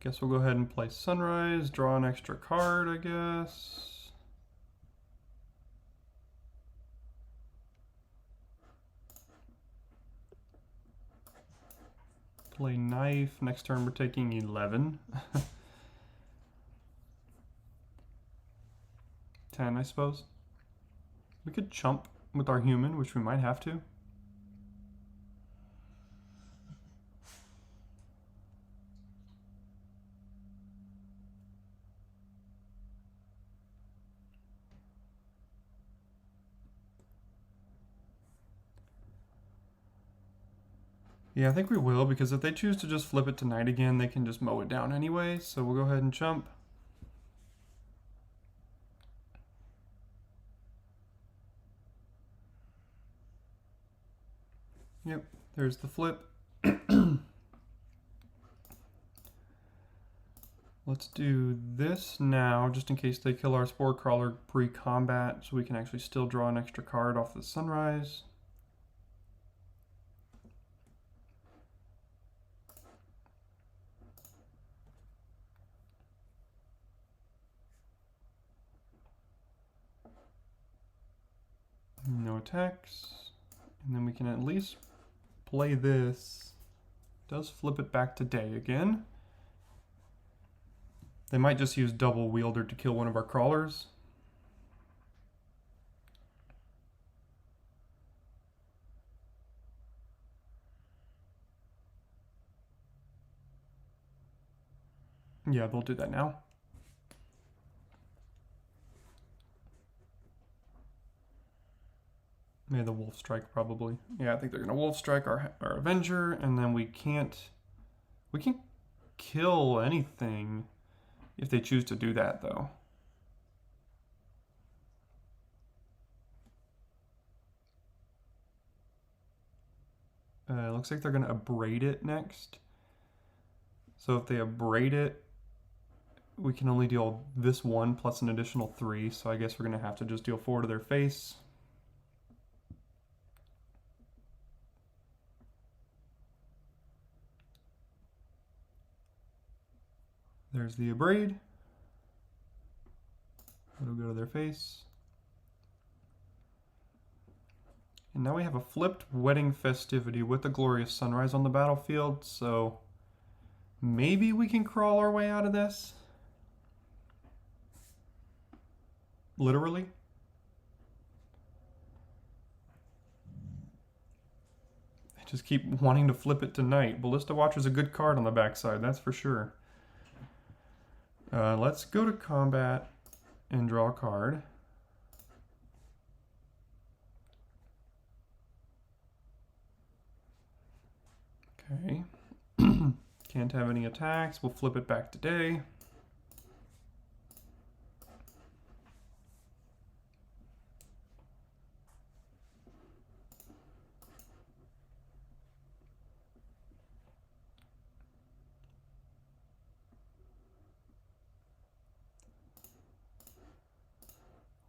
[SPEAKER 1] Guess we'll go ahead and play Sunrise, draw an extra card, I guess. Play Knife. Next turn we're taking 11. 10, I suppose. We could chump with our human, which we might have to. Yeah, I think we will, because if they choose to just flip it to night again, they can just mow it down anyway. So we'll go ahead and chump. Yep, there's the flip. Let's do this now, just in case they kill our Spore Crawler pre-combat, so we can actually still draw an extra card off the Sunrise. No attacks. And then we can at least play this. Does flip it back to day again. They might just use double wielder to kill one of our crawlers. Yeah, they'll do that now. Maybe the Wolf Strike probably. Yeah, I think they're gonna Wolf Strike our Avenger, and then we can kill anything if they choose to do that though. Looks like they're gonna abrade it next. So if they abrade it, we can only deal this one plus an additional 3, so I guess we're gonna have to just deal 4 to their face. There's the abrade. It'll go to their face. And now we have a flipped Wedding Festivity with the Glorious Sunrise on the battlefield, so maybe we can crawl our way out of this. Literally. I just keep wanting to flip it tonight. Ballista Watcher's a good card on the backside, that's for sure. Let's go to combat and draw a card. Okay. Can't have any attacks. We'll flip it back to day.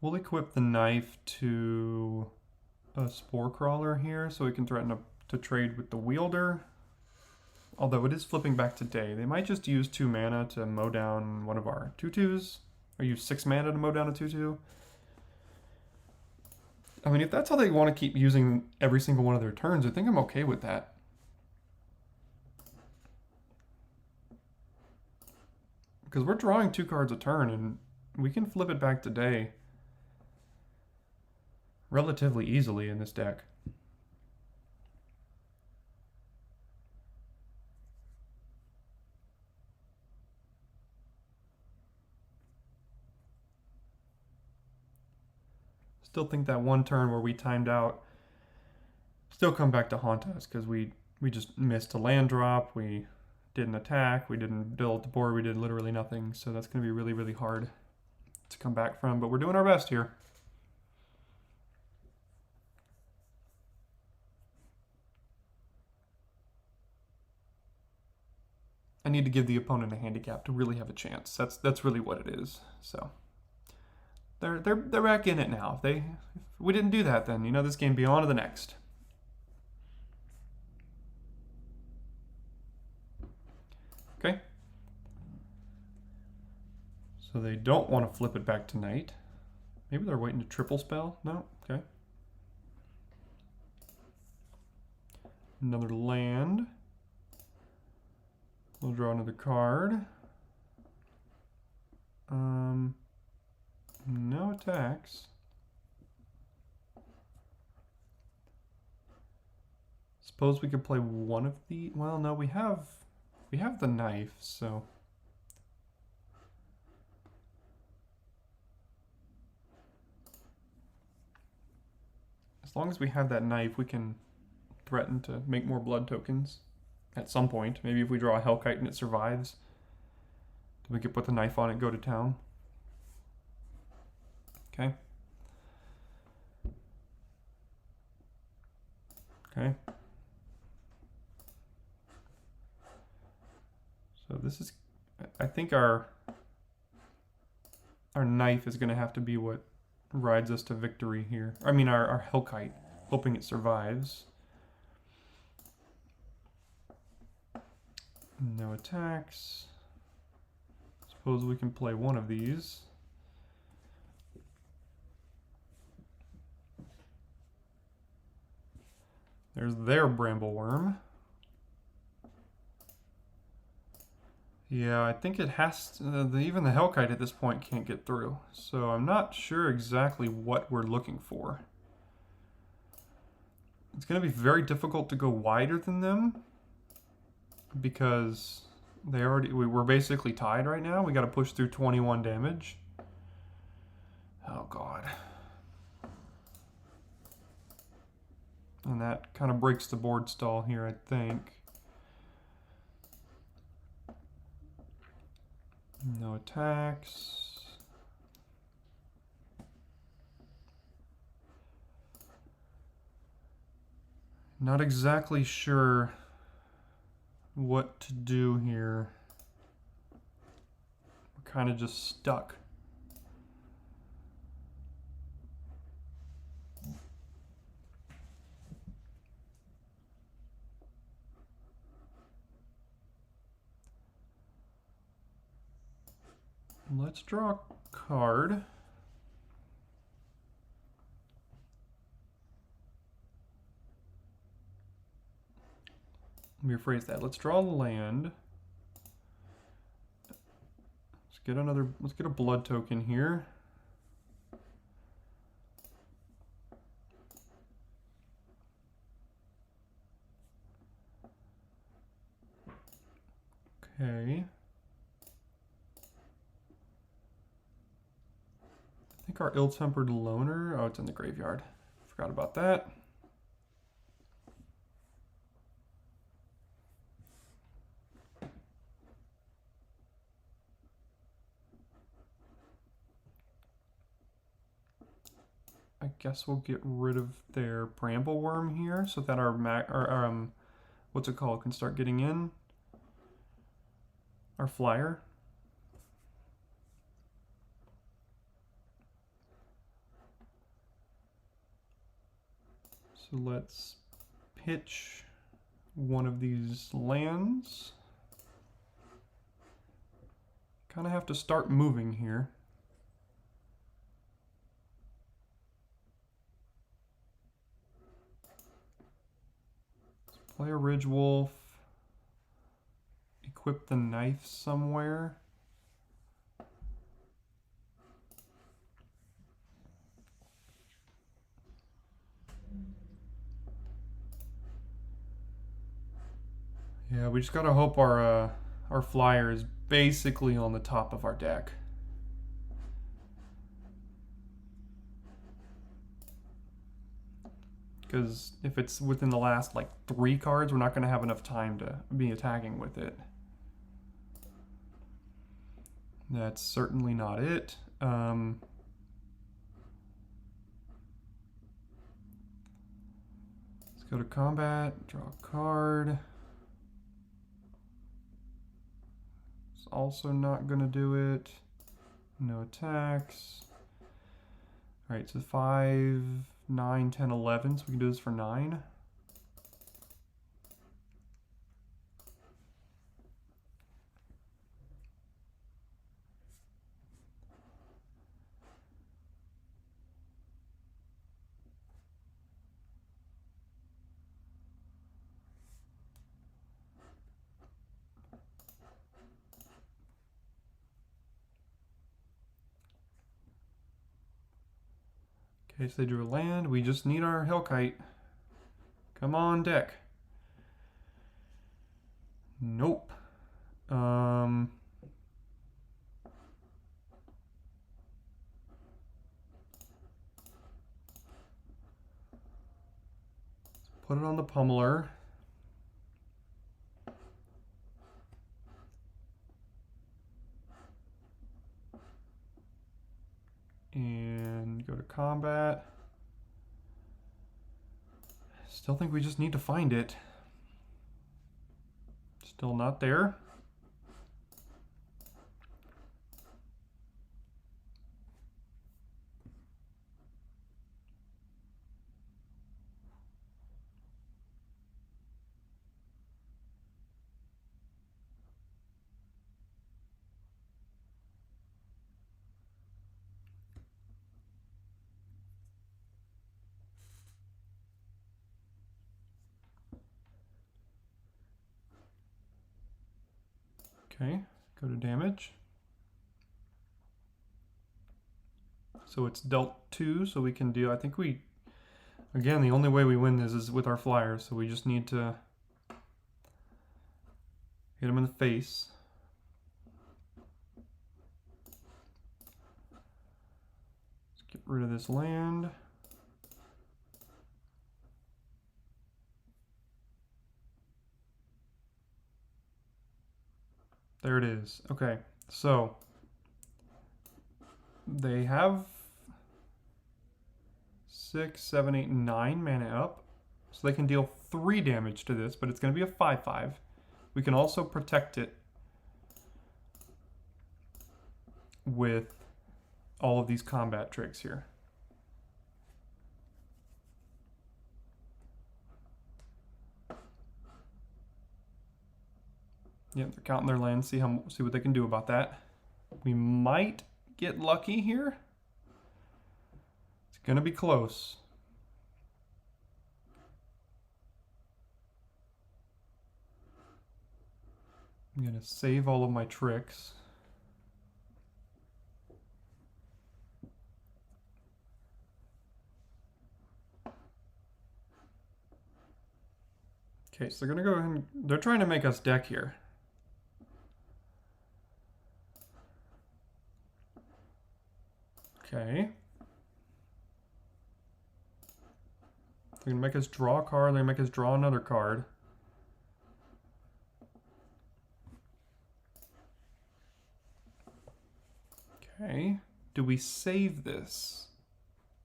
[SPEAKER 1] We'll equip the knife to a Spore Crawler here so we can threaten to trade with the wielder. Although it is flipping back to day. They might just use 2 mana to mow down one of our 2/2s. Or use 6 mana to mow down a 2/2. I mean, if that's how they want to keep using every single one of their turns, I think I'm okay with that. Because we're drawing 2 cards a turn, and we can flip it back to day relatively easily in this deck. Still think that one turn where we timed out still come back to haunt us, because we just missed a land drop, we didn't attack, we didn't build the board, we did literally nothing, so that's going to be really, really hard to come back from, but we're doing our best here. I need to give the opponent a handicap to really have a chance. That's really what it is. So they're back in it now. If we didn't do that, then this game be on to the next. Okay. So they don't want to flip it back to night. Maybe they're waiting to triple spell. No. Okay. Another land. We'll draw another card. No attacks. Suppose we could play one of the. Well, no, we have the knife, so. As long as we have that knife, we can threaten to make more blood tokens at some point. Maybe if we draw a Hellkite and it survives, then we could put the knife on it, go to town. Okay. Okay. So this is, I think our knife is going to have to be what rides us to victory here. I mean our Hellkite, hoping it survives. No attacks. Suppose we can play one of these. There's their Brambleworm. Yeah, I think it has to, even the Hellkite at this point can't get through. So I'm not sure exactly what we're looking for. It's going to be very difficult to go wider than them because we're basically tied right now. We got to push through 21 damage. Oh god. And that kind of breaks the board stall here, I think. No attacks. Not exactly sure what to do here. We're kind of just stuck. Let's draw a card. Let me rephrase that. Let's draw land. Let's get a blood token here. Okay. I think our ill-tempered loner, oh, it's in the graveyard. Forgot about that. I guess we'll get rid of their Brambleworm here so that our what's it called, can start getting in. Our flyer. So let's pitch one of these lands. Kind of have to start moving here. Let's play a Ridge Wolf. Equip the knife somewhere. Yeah, we just gotta hope our flyer is basically on the top of our deck. Because if it's within the last like 3 cards, we're not gonna have enough time to be attacking with it. That's certainly not it. Let's go to combat, draw a card. It's also not gonna do it. No attacks. All right, so 5, 9, 10, 11, so we can do this for 9. Okay, so they drew a land. We just need our Hellkite. Come on, deck. Nope. Let's Put it on the pummeler. And go to combat. Still think we just need to find it. Still not there. Okay, go to damage. So it's dealt 2, so we can deal, I think we, again, the only way we win this is with our flyers, so we just need to hit him in the face. Let's get rid of this land. There it is. Okay, so they have 6, 7, 8, 9 mana up. So they can deal 3 damage to this, but it's going to be a 5/5. We can also protect it with all of these combat tricks here. Yeah, they're counting their lands, see what they can do about that. We might get lucky here. It's gonna be close. I'm gonna save all of my tricks. Okay, so they're gonna go ahead and they're trying to make us deck here. Okay. They're gonna make us draw a card, they're gonna make us draw another card. Okay. Do we save this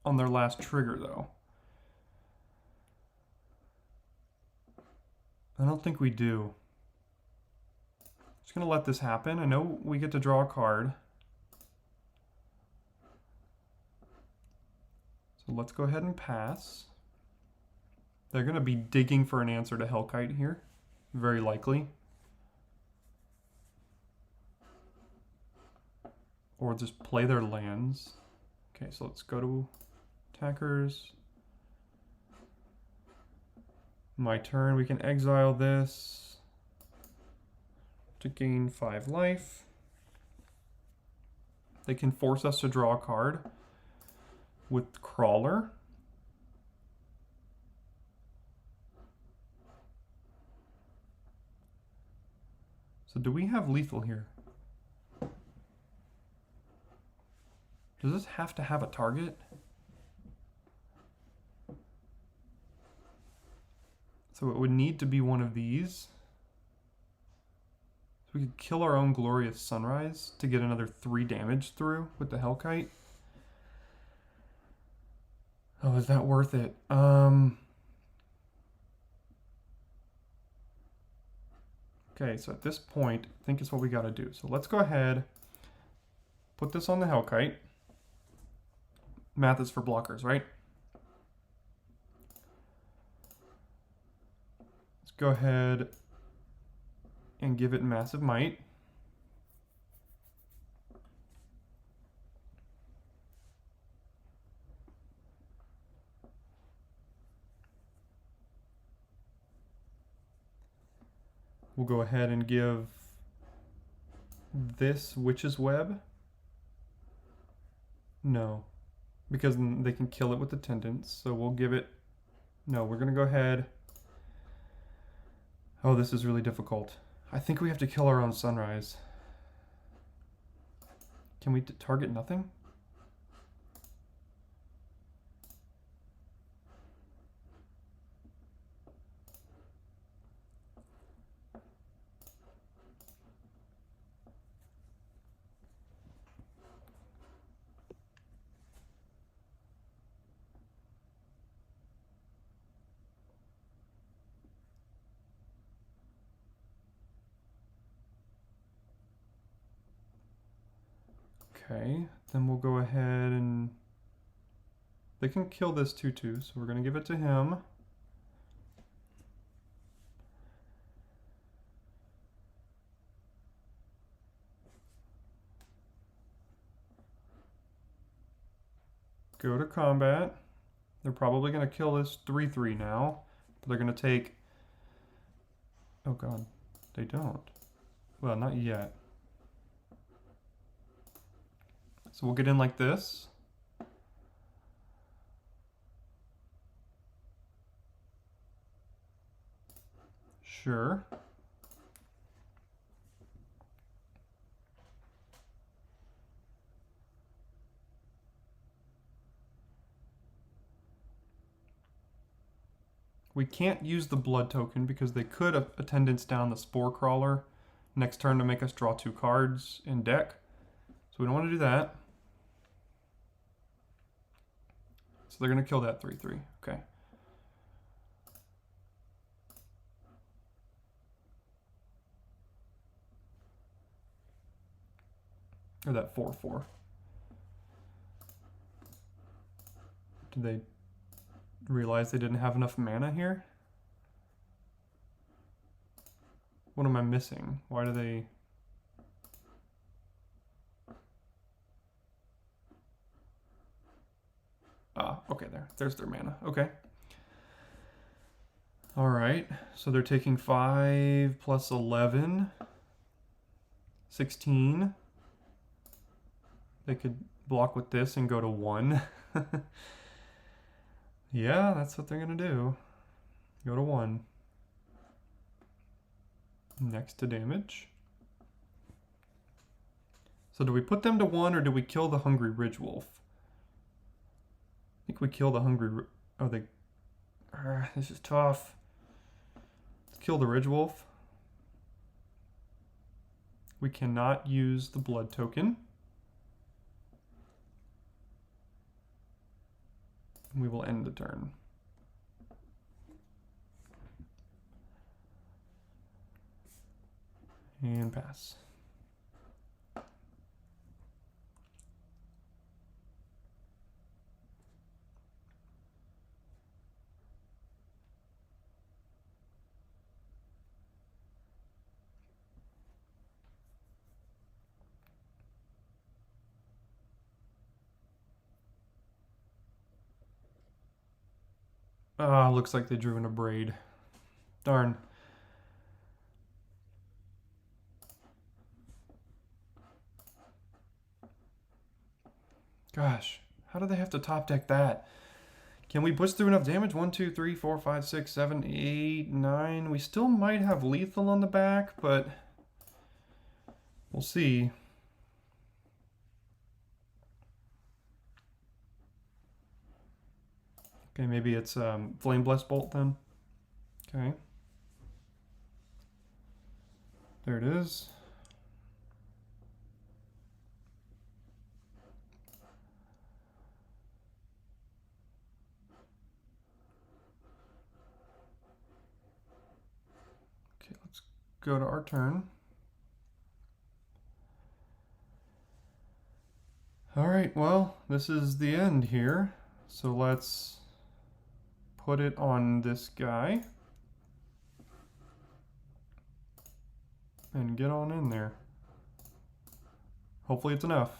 [SPEAKER 1] on their last trigger though? I don't think we do. Just gonna let this happen. I know we get to draw a card. So let's go ahead and pass. They're gonna be digging for an answer to Hellkite here. Very likely. Or just play their lands. Okay, so let's go to attackers. My turn, we can exile this to gain 5 life. They can force us to draw a card with Crawler. So do we have lethal here? Does this have to have a target? So it would need to be one of these. So we could kill our own Glorious Sunrise to get another 3 damage through with the Hellkite. Oh, is that worth it? Okay, so at this point, I think it's what we gotta do. So let's go ahead, put this on the Hellkite. Math is for blockers, right? Let's go ahead and give it Massive Might. We'll go ahead and give this Witch's Web. No, because they can kill it with attendants. So we'll give it, no, we're gonna go ahead. Oh, this is really difficult. I think we have to kill our own Sunrise. Can we target nothing? Okay, then we'll go ahead and they can kill this 2/2, so we're going to give it to him. Go to combat. They're probably going to kill this 3/3 now, but they're going to take... Oh god, they don't. Well, not yet. So we'll get in like this. Sure. We can't use the blood token because they could attendance down the spore crawler next turn to make us draw 2 cards in deck. So we don't want to do that. So they're going to kill that 3/3. Okay. Or that 4/4. Did they realize they didn't have enough mana here? What am I missing? Why do they... Ah, okay, there's their mana. Okay. All right, so they're taking 5 plus 11, 16. They could block with this and go to 1. Yeah, that's what they're gonna do. Go to 1. Next to damage. So do we put them to 1 or do we kill the Hungry Ridge Wolf? I think we kill the Hungry... Oh, they... this is tough. Let's kill the Ridge Wolf. We cannot use the blood token. We will end the turn. And pass. Ah, looks like they drew in a braid. Darn. Gosh, how do they have to top deck that? Can we push through enough damage? 1, 2, 3, 4, 5, 6, 7, 8, 9. We still might have lethal on the back, but we'll see. Okay, maybe it's Flame Blessed Bolt then. Okay. There it is. Okay, let's go to our turn. All right, well, this is the end here. So let's put it on this guy. And get on in there. Hopefully it's enough.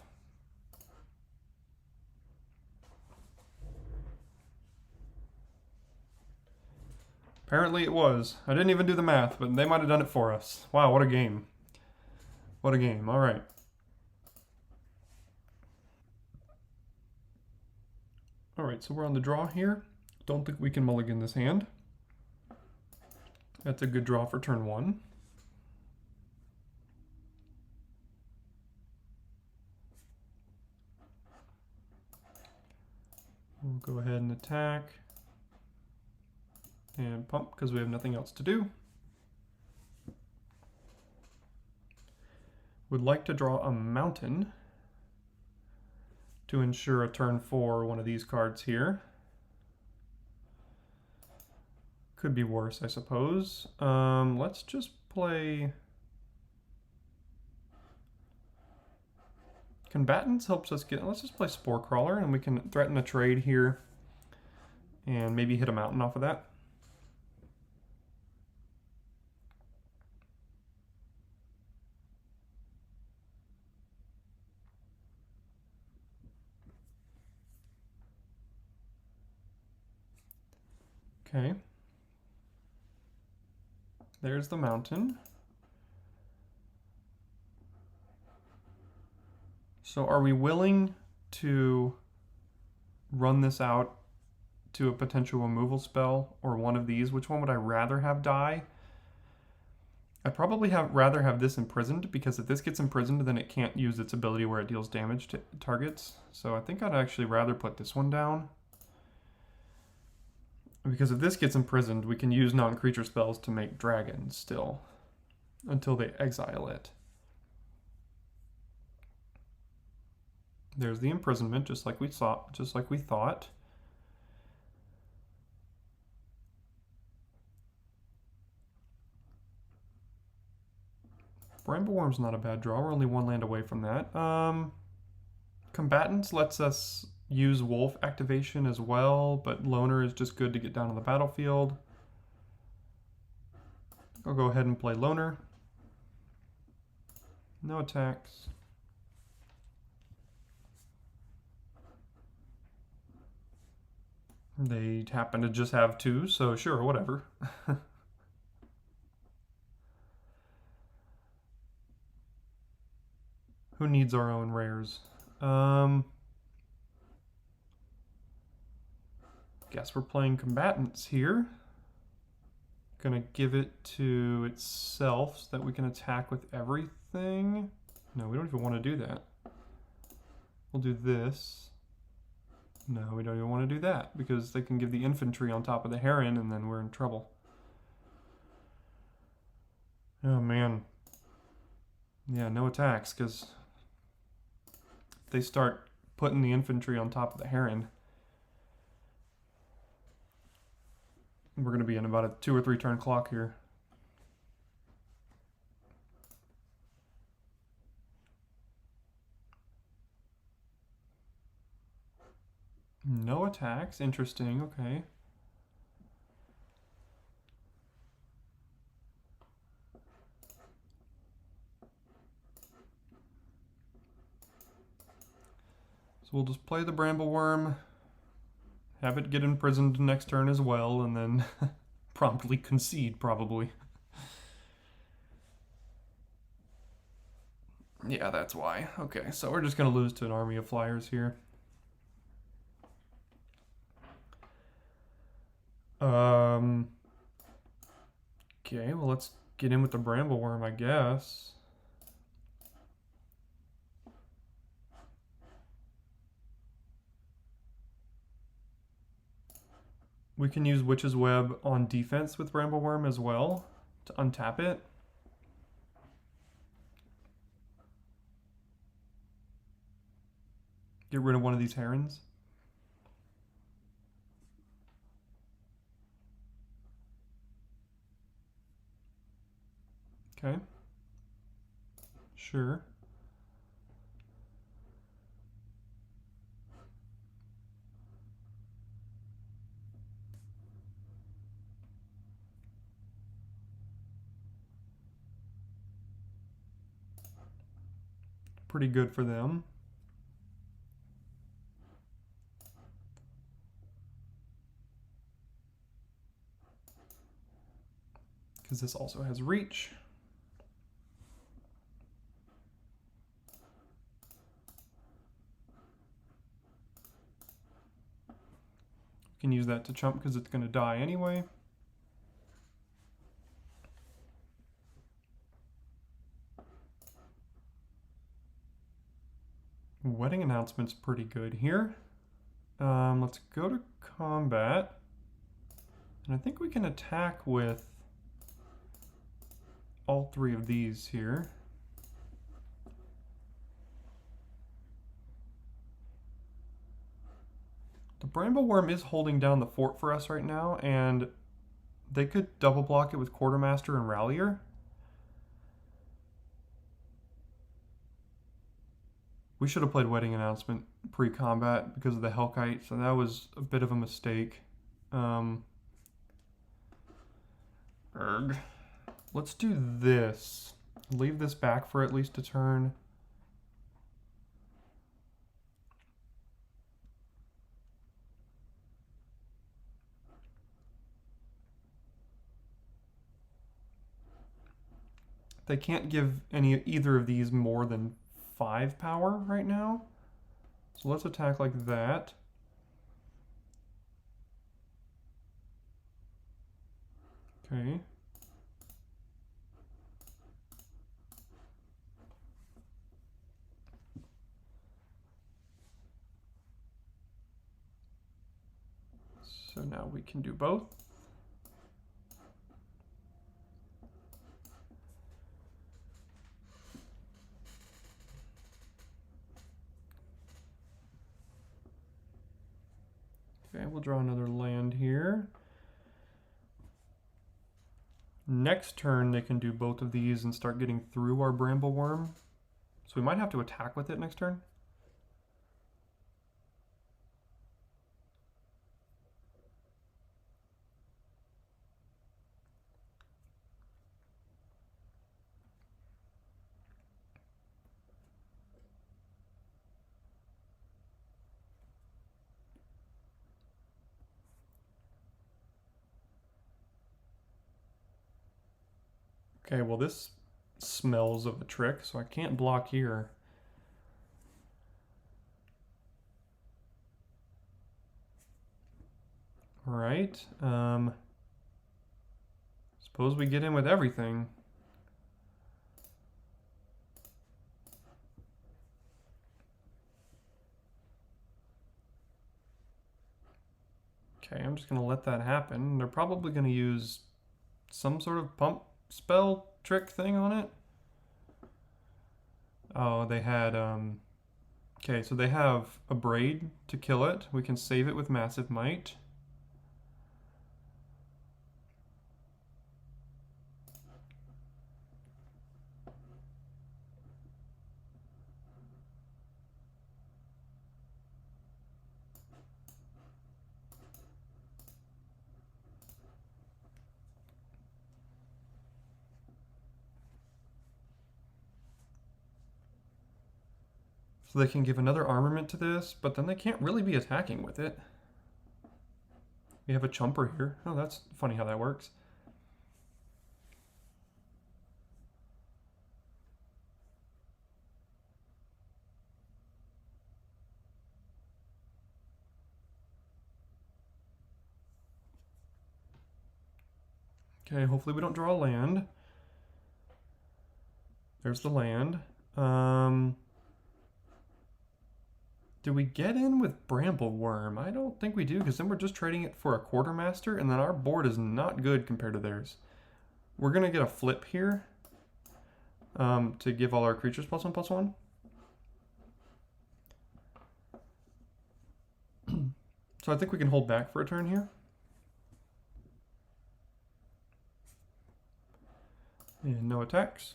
[SPEAKER 1] Apparently it was. I didn't even do the math, but they might have done it for us. Wow, what a game. What a game. All right. All right, so we're on the draw here. Don't think we can mulligan this hand. That's a good draw for turn 1. We'll go ahead and attack and pump because we have nothing else to do. Would like to draw a mountain to ensure a turn 4 one of these cards here. Could be worse, I suppose. Let's just play Combatants helps us get, let's just play Spore Crawler and we can threaten a trade here and maybe hit a mountain off of that. Okay. There's the mountain. So are we willing to run this out to a potential removal spell or one of these? Which one would I rather have die? I'd probably rather have this imprisoned, because if this gets imprisoned, then it can't use its ability where it deals damage to targets. So I think I'd actually rather put this one down. Because if this gets imprisoned, we can use non-creature spells to make dragons still, until they exile it. There's the imprisonment, just like we thought. Bramblewurm's not a bad draw. We're only one land away from that. Combatants lets us use Wolf activation as well, but Loner is just good to get down on the battlefield. I'll go ahead and play Loner. No attacks. They happen to just have 2, so sure, whatever. Who needs our own rares? Guess we're playing combatants here. Gonna give it to itself so that we can attack with everything. No, we don't even want to do that. We'll do this. No, we don't even want to do that, because they can give the infantry on top of the Heron and then we're in trouble. Oh man. Yeah, no attacks, because they start putting the infantry on top of the Heron. We're going to be in about a 2 or 3 turn clock here. No attacks. Interesting. Okay. So we'll just play the Bramblewurm, have it get imprisoned next turn as well, and then promptly concede, probably. Yeah, that's why. Okay, so we're just going to lose to an army of flyers here. Okay, well, let's get in with the Bramblewurm, I guess. We can use Witch's Web on defense with Bramblewurm as well to untap it. Get rid of one of these Herons. Okay. Sure. Pretty good for them. Because this also has reach. We can use that to chump because it's going to die anyway. Wedding Announcement's pretty good here. Let's go to combat. And I think we can attack with all 3 of these here. The Bramblewurm is holding down the fort for us right now, and they could double block it with Quartermaster and Rallier. We should have played Wedding Announcement pre-combat because of the Hellkite, so that was a bit of a mistake. Erg. Let's do this. Leave this back for at least a turn. They can't give either of these more than 5 power right now. So let's attack like that. Okay. So now we can do both. Okay, we'll draw another land here. Next turn, they can do both of these and start getting through our Brambleworm. So we might have to attack with it next turn. Okay, well this smells of a trick, so I can't block here. All right. Suppose we get in with everything. Okay, I'm just going to let that happen. They're probably going to use some sort of pump spell trick thing on it. Oh, they had, okay, so they have a Braid to kill it. We can save it with Massive Might. So they can give another armament to this, but then they can't really be attacking with it. We have a Chumper here. Oh, that's funny how that works. Okay, hopefully we don't draw a land. There's the land. Do we get in with Brambleworm? I don't think we do, because then we're just trading it for a Quartermaster, and then our board is not good compared to theirs. We're going to get a flip here to give all our creatures +1/+1. So I think we can hold back for a turn here. And no attacks.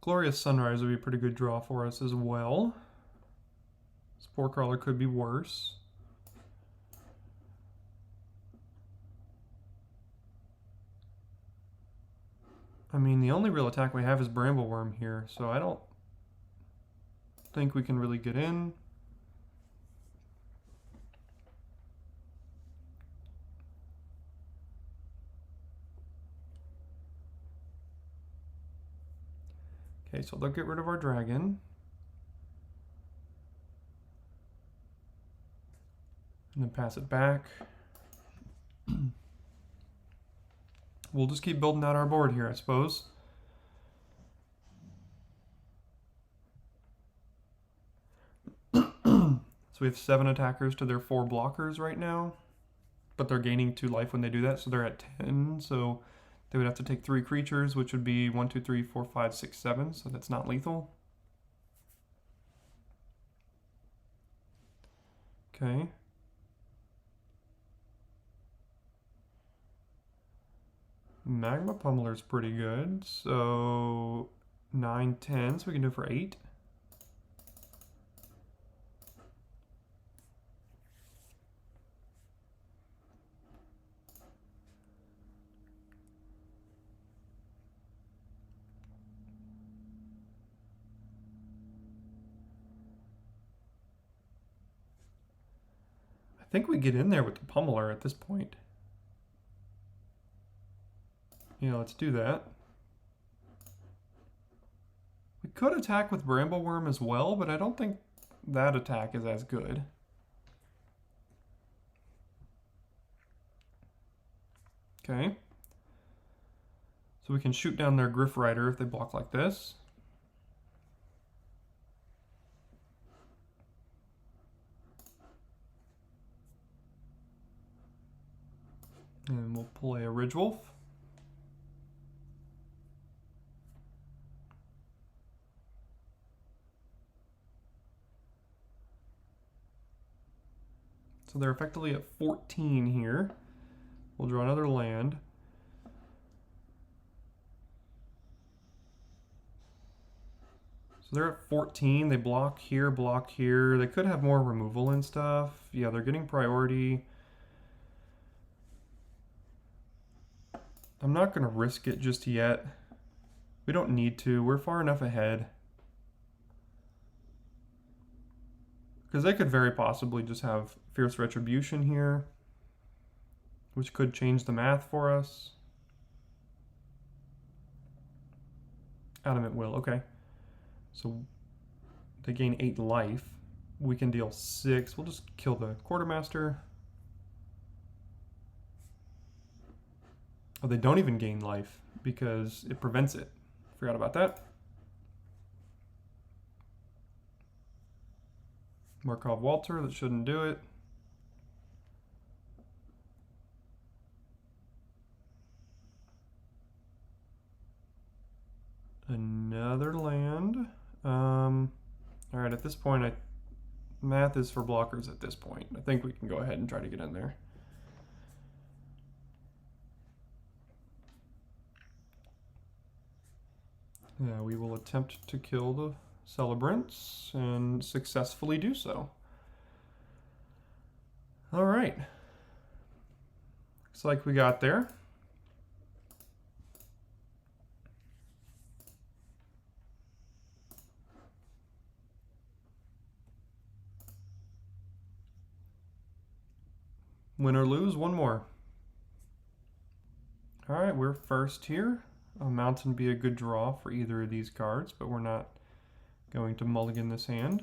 [SPEAKER 1] Glorious Sunrise would be a pretty good draw for us as well. Spore Crawler could be worse. I mean, the only real attack we have is Brambleworm here, so I don't think we can really get in. Okay, so they'll get rid of our dragon. And then pass it back. We'll just keep building out our board here, I suppose. So we have 7 attackers to their 4 blockers right now. but they're gaining 2 life when they do that, so they're at 10. So they would have to take 3 creatures, which would be 1, 2, 3, 4, 5, 6, 7. So that's not lethal. Okay. Magma Pummeler's pretty good. So 9, 10. So we can do it for 8. I think we get in there with the Pummeler at this point. Yeah, let's do that. We could attack with Brambleworm as well, but I don't think that attack is as good. Okay. So we can shoot down their Griff Rider if they block like this. And we'll play a Ridgewolf. So they're effectively at 14 here. We'll draw another land. So they're at 14. They block here, block here. They could have more removal and stuff. Yeah, they're getting priority. I'm not going to risk it just yet. We don't need to. We're far enough ahead. Because they could very possibly just have Fierce Retribution here, which could change the math for us. Adamant Will, okay. So they gain 8 life. We can deal 6. We'll just kill the Quartermaster. Oh, they don't even gain life because it prevents it. Forgot about that. Markov Walter, that shouldn't do it. Another land. All right, at this point, math is for blockers at this point. I think we can go ahead and try to get in there. Yeah, we will attempt to kill the Celebrants and successfully do so. All right. Looks like we got there. Win or lose, one more. All right, we're first here. A mountain be a good draw for either of these cards, but we're not going to mulligan this hand.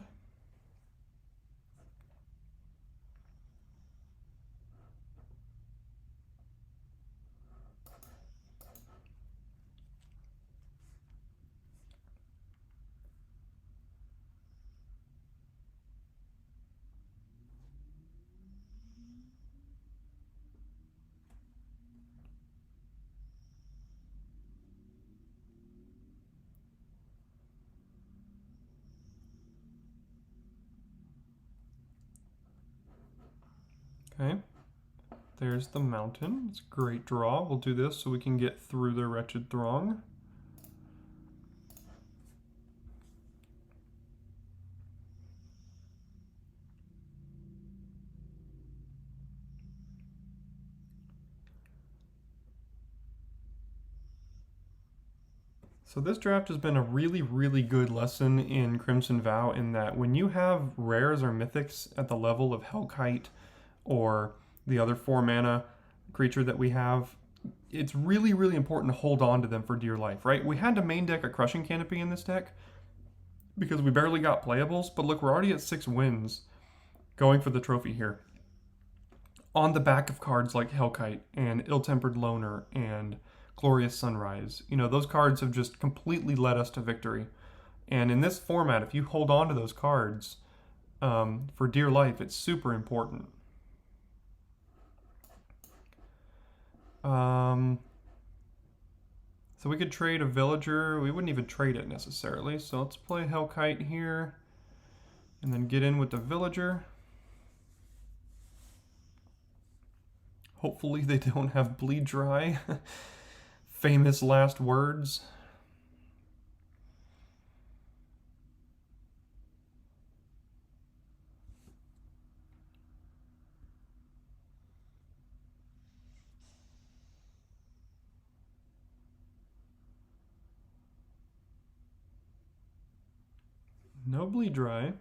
[SPEAKER 1] Okay, there's the mountain. It's a great draw. We'll do this so we can get through the Wretched Throng. So this draft has been a really, really good lesson in Crimson Vow in that when you have rares or mythics at the level of Hellkite or the other 4 mana creature that we have, it's really, really important to hold on to them for dear life, right? We had to main deck a Crushing Canopy in this deck because we barely got playables, but look, we're already at 6 wins going for the trophy here. On the back of cards like Hellkite and Ill-Tempered Loner and Glorious Sunrise. You know, those cards have just completely led us to victory. And in this format, if you hold on to those cards for dear life, it's super important. So we could trade a villager. We wouldn't even trade it necessarily. So let's play Hellkite here. And then get in with the villager. Hopefully they don't have bleed dry. Famous last words. No bleed dry.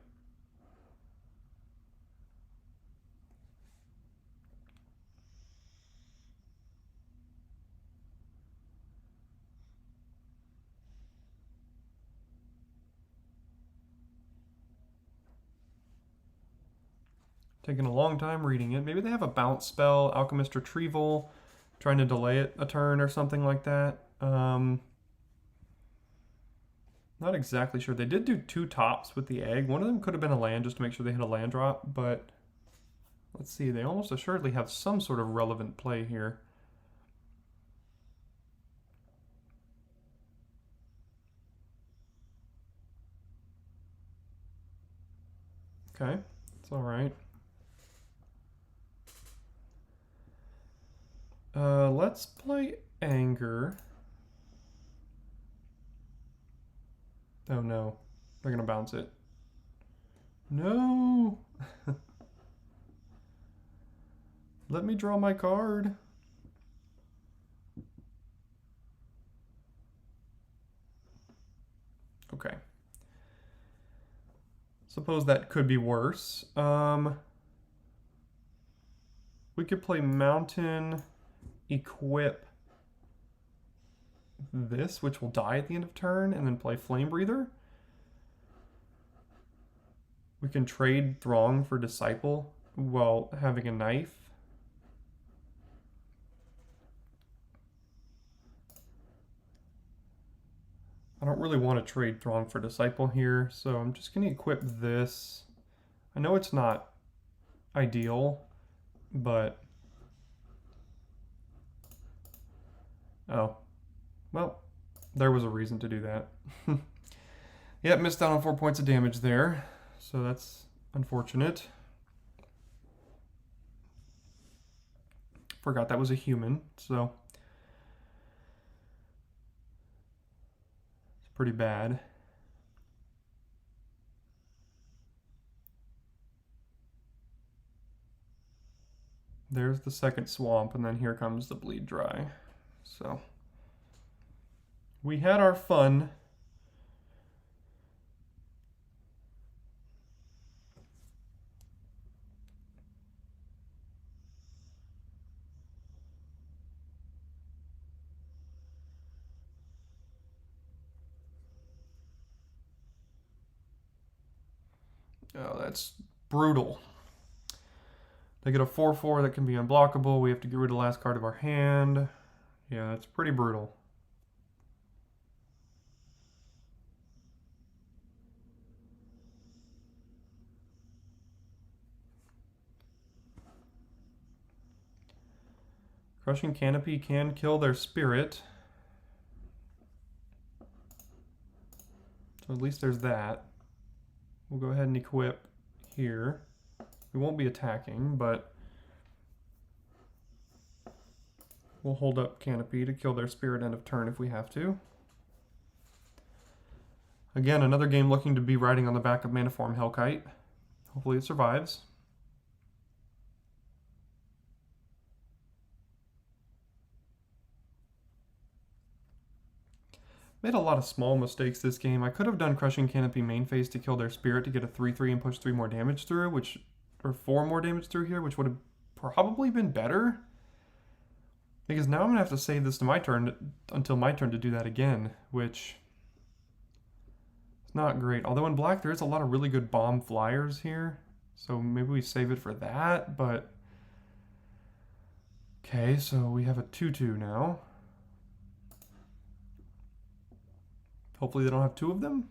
[SPEAKER 1] Taking a long time reading it. Maybe they have a bounce spell, Alchemist Retrieval, trying to delay it a turn or something like that. Not exactly sure. They did do 2 tops with the egg. One of them could have been a land just to make sure they hit a land drop, but let's see. They almost assuredly have some sort of relevant play here. Okay, it's all right. Let's play Anger. Oh no, they're gonna bounce it. No! Let me draw my card. Okay. Suppose that could be worse. We could play Mountain, equip this, which will die at the end of turn, and then play Flame Breather. We can trade Throng for Disciple while having a knife. I don't really want to trade Throng for Disciple here, so I'm just going to equip this. I know it's not ideal, but... Oh. Well, there was a reason to do that. Yep, missed out on 4 points of damage there, so that's unfortunate. Forgot that was a human, so... It's pretty bad. There's the second swamp, and then here comes the bleed dry. So... we had our fun. Oh, that's brutal. They get a 4/4 that can be unblockable. We have to get rid of the last card of our hand. Yeah, that's pretty brutal. Crushing Canopy can kill their spirit. So at least there's that. We'll go ahead and equip here. We won't be attacking, but we'll hold up Canopy to kill their spirit end of turn if we have to. Again, another game looking to be riding on the back of Maniform Hellkite. Hopefully it survives. Made a lot of small mistakes this game. I could have done Crushing Canopy main phase to kill their spirit to get a 3/3 and push 3 more damage through, or 4 more damage through here, which would have probably been better. Because now I'm gonna have to save this to my turn until my turn to do that again, which is not great. Although in black there is a lot of really good bomb flyers here, so maybe we save it for that. But okay, so we have a 2/2 now. Hopefully they don't have 2 of them.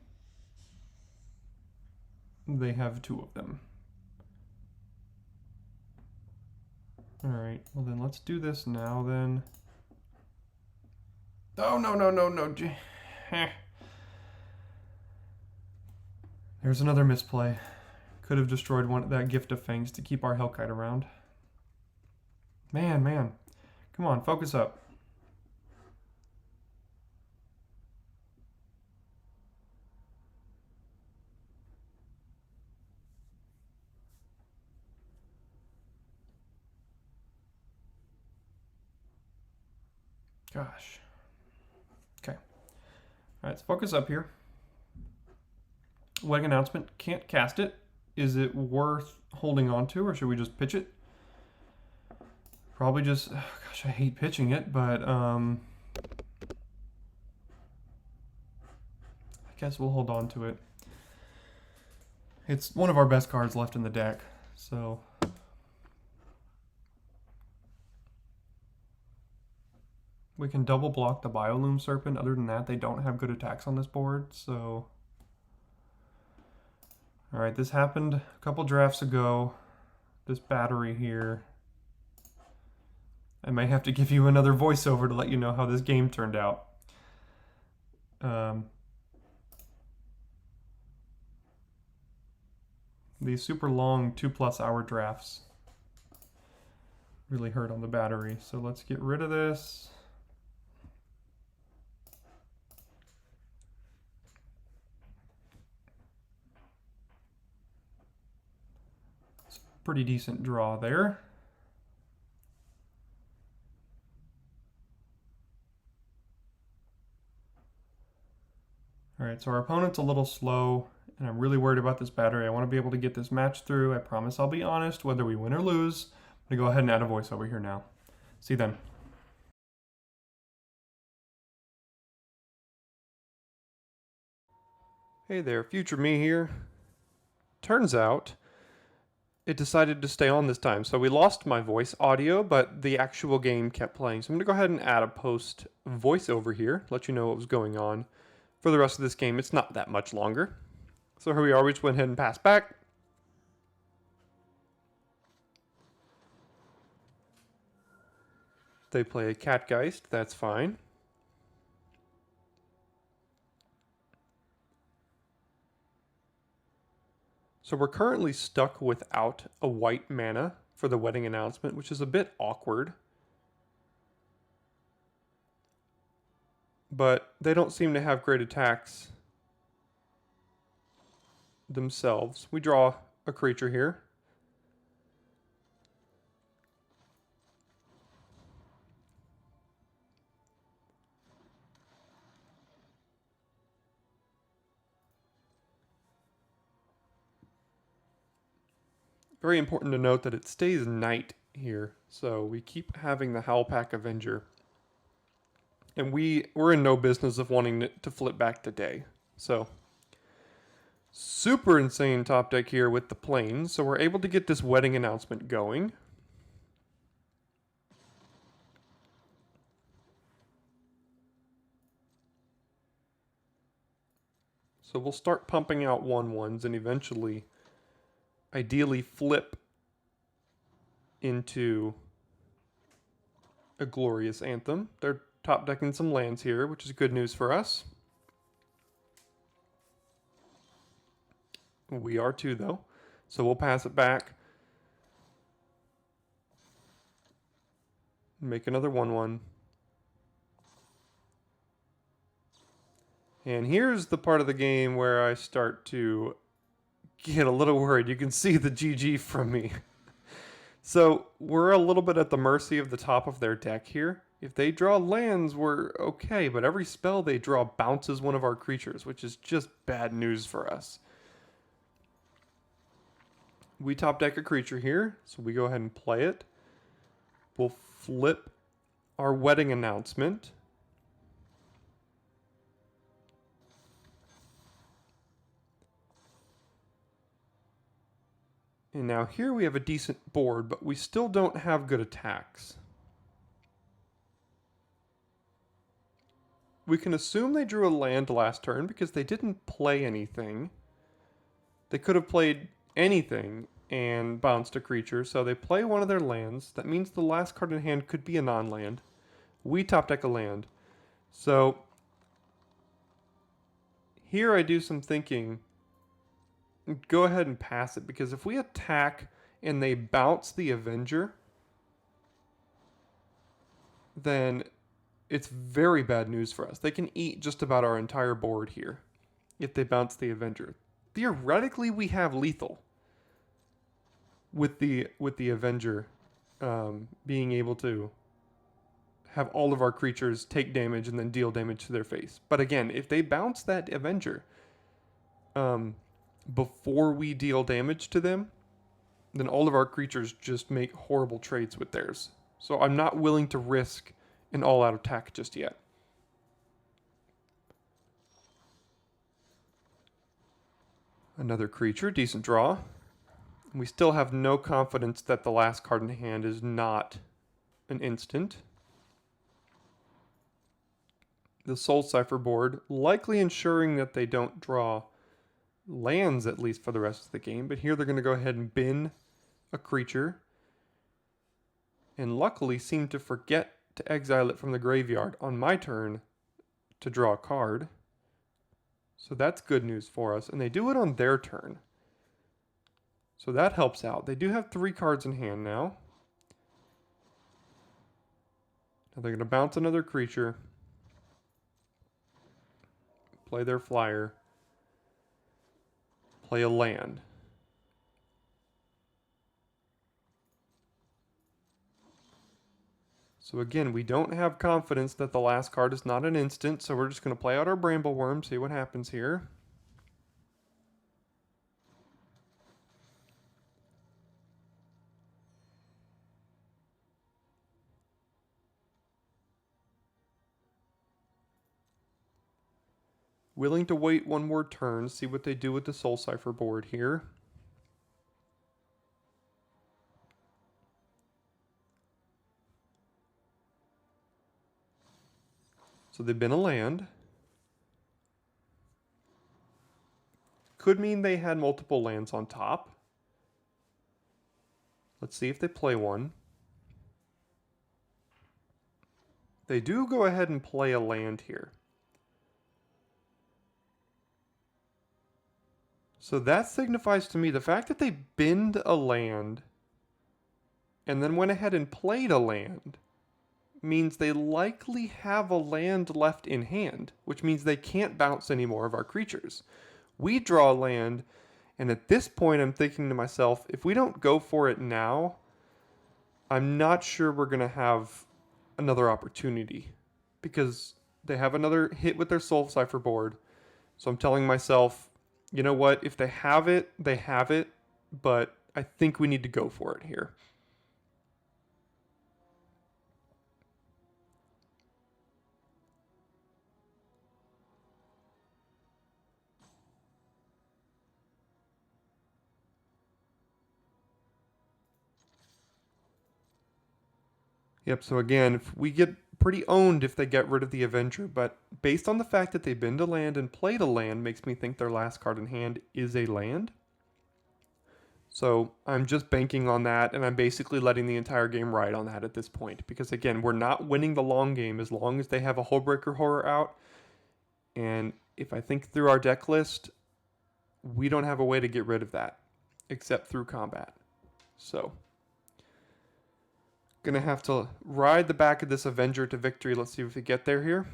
[SPEAKER 1] They have 2 of them. Alright, well then let's do this now then. Oh, no. There's another misplay. Could have destroyed that Gift of Fangs to keep our Hellkite around. Man. Come on, focus up. Gosh. Okay. All right, let's focus up here. Wedding announcement. Can't cast it. Is it worth holding on to, or should we just pitch it? Probably just... Oh gosh, I hate pitching it, but... I guess we'll hold on to it. It's one of our best cards left in the deck, so... We can double block the Biolume Serpent. Other than that, they don't have good attacks on this board, so... Alright, this happened a couple drafts ago. This battery here. I may have to give you another voiceover to let you know how this game turned out. These super long 2+ hour drafts really hurt on the battery. So let's get rid of this. It's a pretty decent draw there. Alright, so our opponent's a little slow, and I'm really worried about this battery. I want to be able to get this match through. I promise I'll be honest, whether we win or lose. I'm going to go ahead and add a voiceover here now. See you then. Hey there, future me here. Turns out, it decided to stay on this time. So we lost my voice audio, but the actual game kept playing. So I'm going to go ahead and add a post voiceover here, let you know what was going on. For the rest of this game, it's not that much longer. So here we are, we just went ahead and passed back. They play a Catgeist, that's fine. So we're currently stuck without a white mana for the wedding announcement, which is a bit awkward. But they don't seem to have great attacks themselves. We draw a creature here. Very important to note that it stays night here, so we keep having the Howlpack Avenger. And we're in no business of wanting it to flip back to day. So, super insane top deck here with the planes. So we're able to get this wedding announcement going. So we'll start pumping out 1/1s and eventually, ideally, flip into a glorious anthem. They're top decking some lands here, which is good news for us. We are too, though. So we'll pass it back. Make another 1/1. And here's the part of the game where I start to get a little worried. You can see the GG from me. So we're a little bit at the mercy of the top of their deck here. If they draw lands, we're okay, but every spell they draw bounces one of our creatures, which is just bad news for us. We top deck a creature here, so we go ahead and play it. We'll flip our wedding announcement. And now here we have a decent board, but we still don't have good attacks. We can assume they drew a land last turn because they didn't play anything. They could have played anything and bounced a creature, so they play one of their lands. That means the last card in hand could be a non-land. We top deck a land. So here I do some thinking. Go ahead and pass it, because if we attack and they bounce the Avenger, then it's very bad news for us. They can eat just about our entire board here if they bounce the Avenger. Theoretically, we have lethal with the Avenger being able to have all of our creatures take damage and then deal damage to their face. But again, if they bounce that Avenger before we deal damage to them, then all of our creatures just make horrible trades with theirs. So I'm not willing to risk an all-out attack just yet. Another creature, decent draw. We still have no confidence that the last card in hand is not an instant. The Soul Cipher board, likely ensuring that they don't draw lands at least for the rest of the game, but here they're going to go ahead and bin a creature, and luckily seem to forget to exile it from the graveyard on my turn to draw a card. So that's good news for us, and they do it on their turn. So that helps out. They do have 3 cards in hand now. Now they're going to bounce another creature, play their flyer, play a land. So again, we don't have confidence that the last card is not an instant, so we're just going to play out our Brambleworm, see what happens here. Willing to wait one more turn, see what they do with the Soul Cipher board here. So they've been a land. Could mean they had multiple lands on top. Let's see if they play one. They do go ahead and play a land here. So that signifies to me the fact that they binned a land and then went ahead and played a land means they likely have a land left in hand, which means they can't bounce any more of our creatures. We draw a land, and at this point I'm thinking to myself, if we don't go for it now, I'm not sure we're going to have another opportunity, because they have another hit with their Soul Cipher board. So I'm telling myself, you know what, if they have it, but I think we need to go for it here. Yep, so again, if we get pretty owned if they get rid of the Avenger, but based on the fact that they've been to land and played a land makes me think their last card in hand is a land. So I'm just banking on that, and I'm basically letting the entire game ride on that at this point. Because again, we're not winning the long game as long as they have a Hullbreaker Horror out. And if I think through our deck list, we don't have a way to get rid of that, except through combat. So gonna have to ride the back of this Avenger to victory. Let's see if we get there here.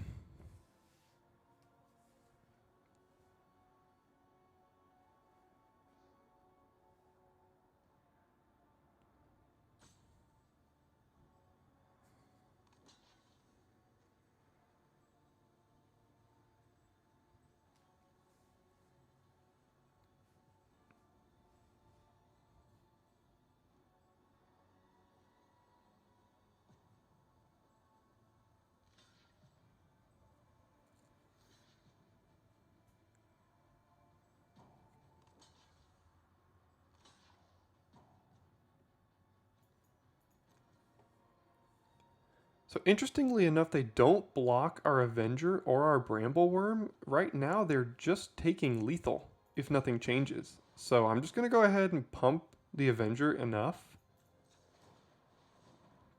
[SPEAKER 1] So interestingly enough, they don't block our Avenger or our Brambleworm. Right now, they're just taking lethal if nothing changes. So I'm just going to go ahead and pump the Avenger enough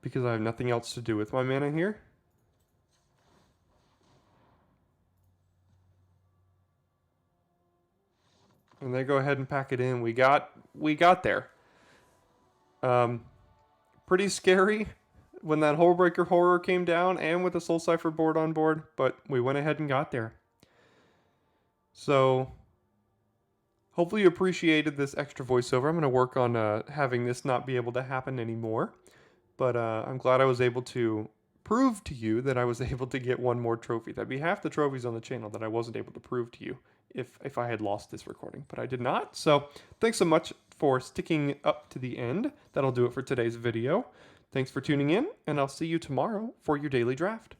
[SPEAKER 1] because I have nothing else to do with my mana here. And they go ahead and pack it in. We got there. Pretty scary when that Hullbreaker Horror came down and with the Soul Cipher board on board, but we went ahead and got there. So hopefully you appreciated this extra voiceover. I'm going to work on having this not be able to happen anymore. But I'm glad I was able to prove to you that I was able to get one more trophy. That'd be half the trophies on the channel that I wasn't able to prove to you if I had lost this recording. But I did not. So thanks so much for sticking up to the end. That'll do it for today's video. Thanks for tuning in, and I'll see you tomorrow for your daily draft.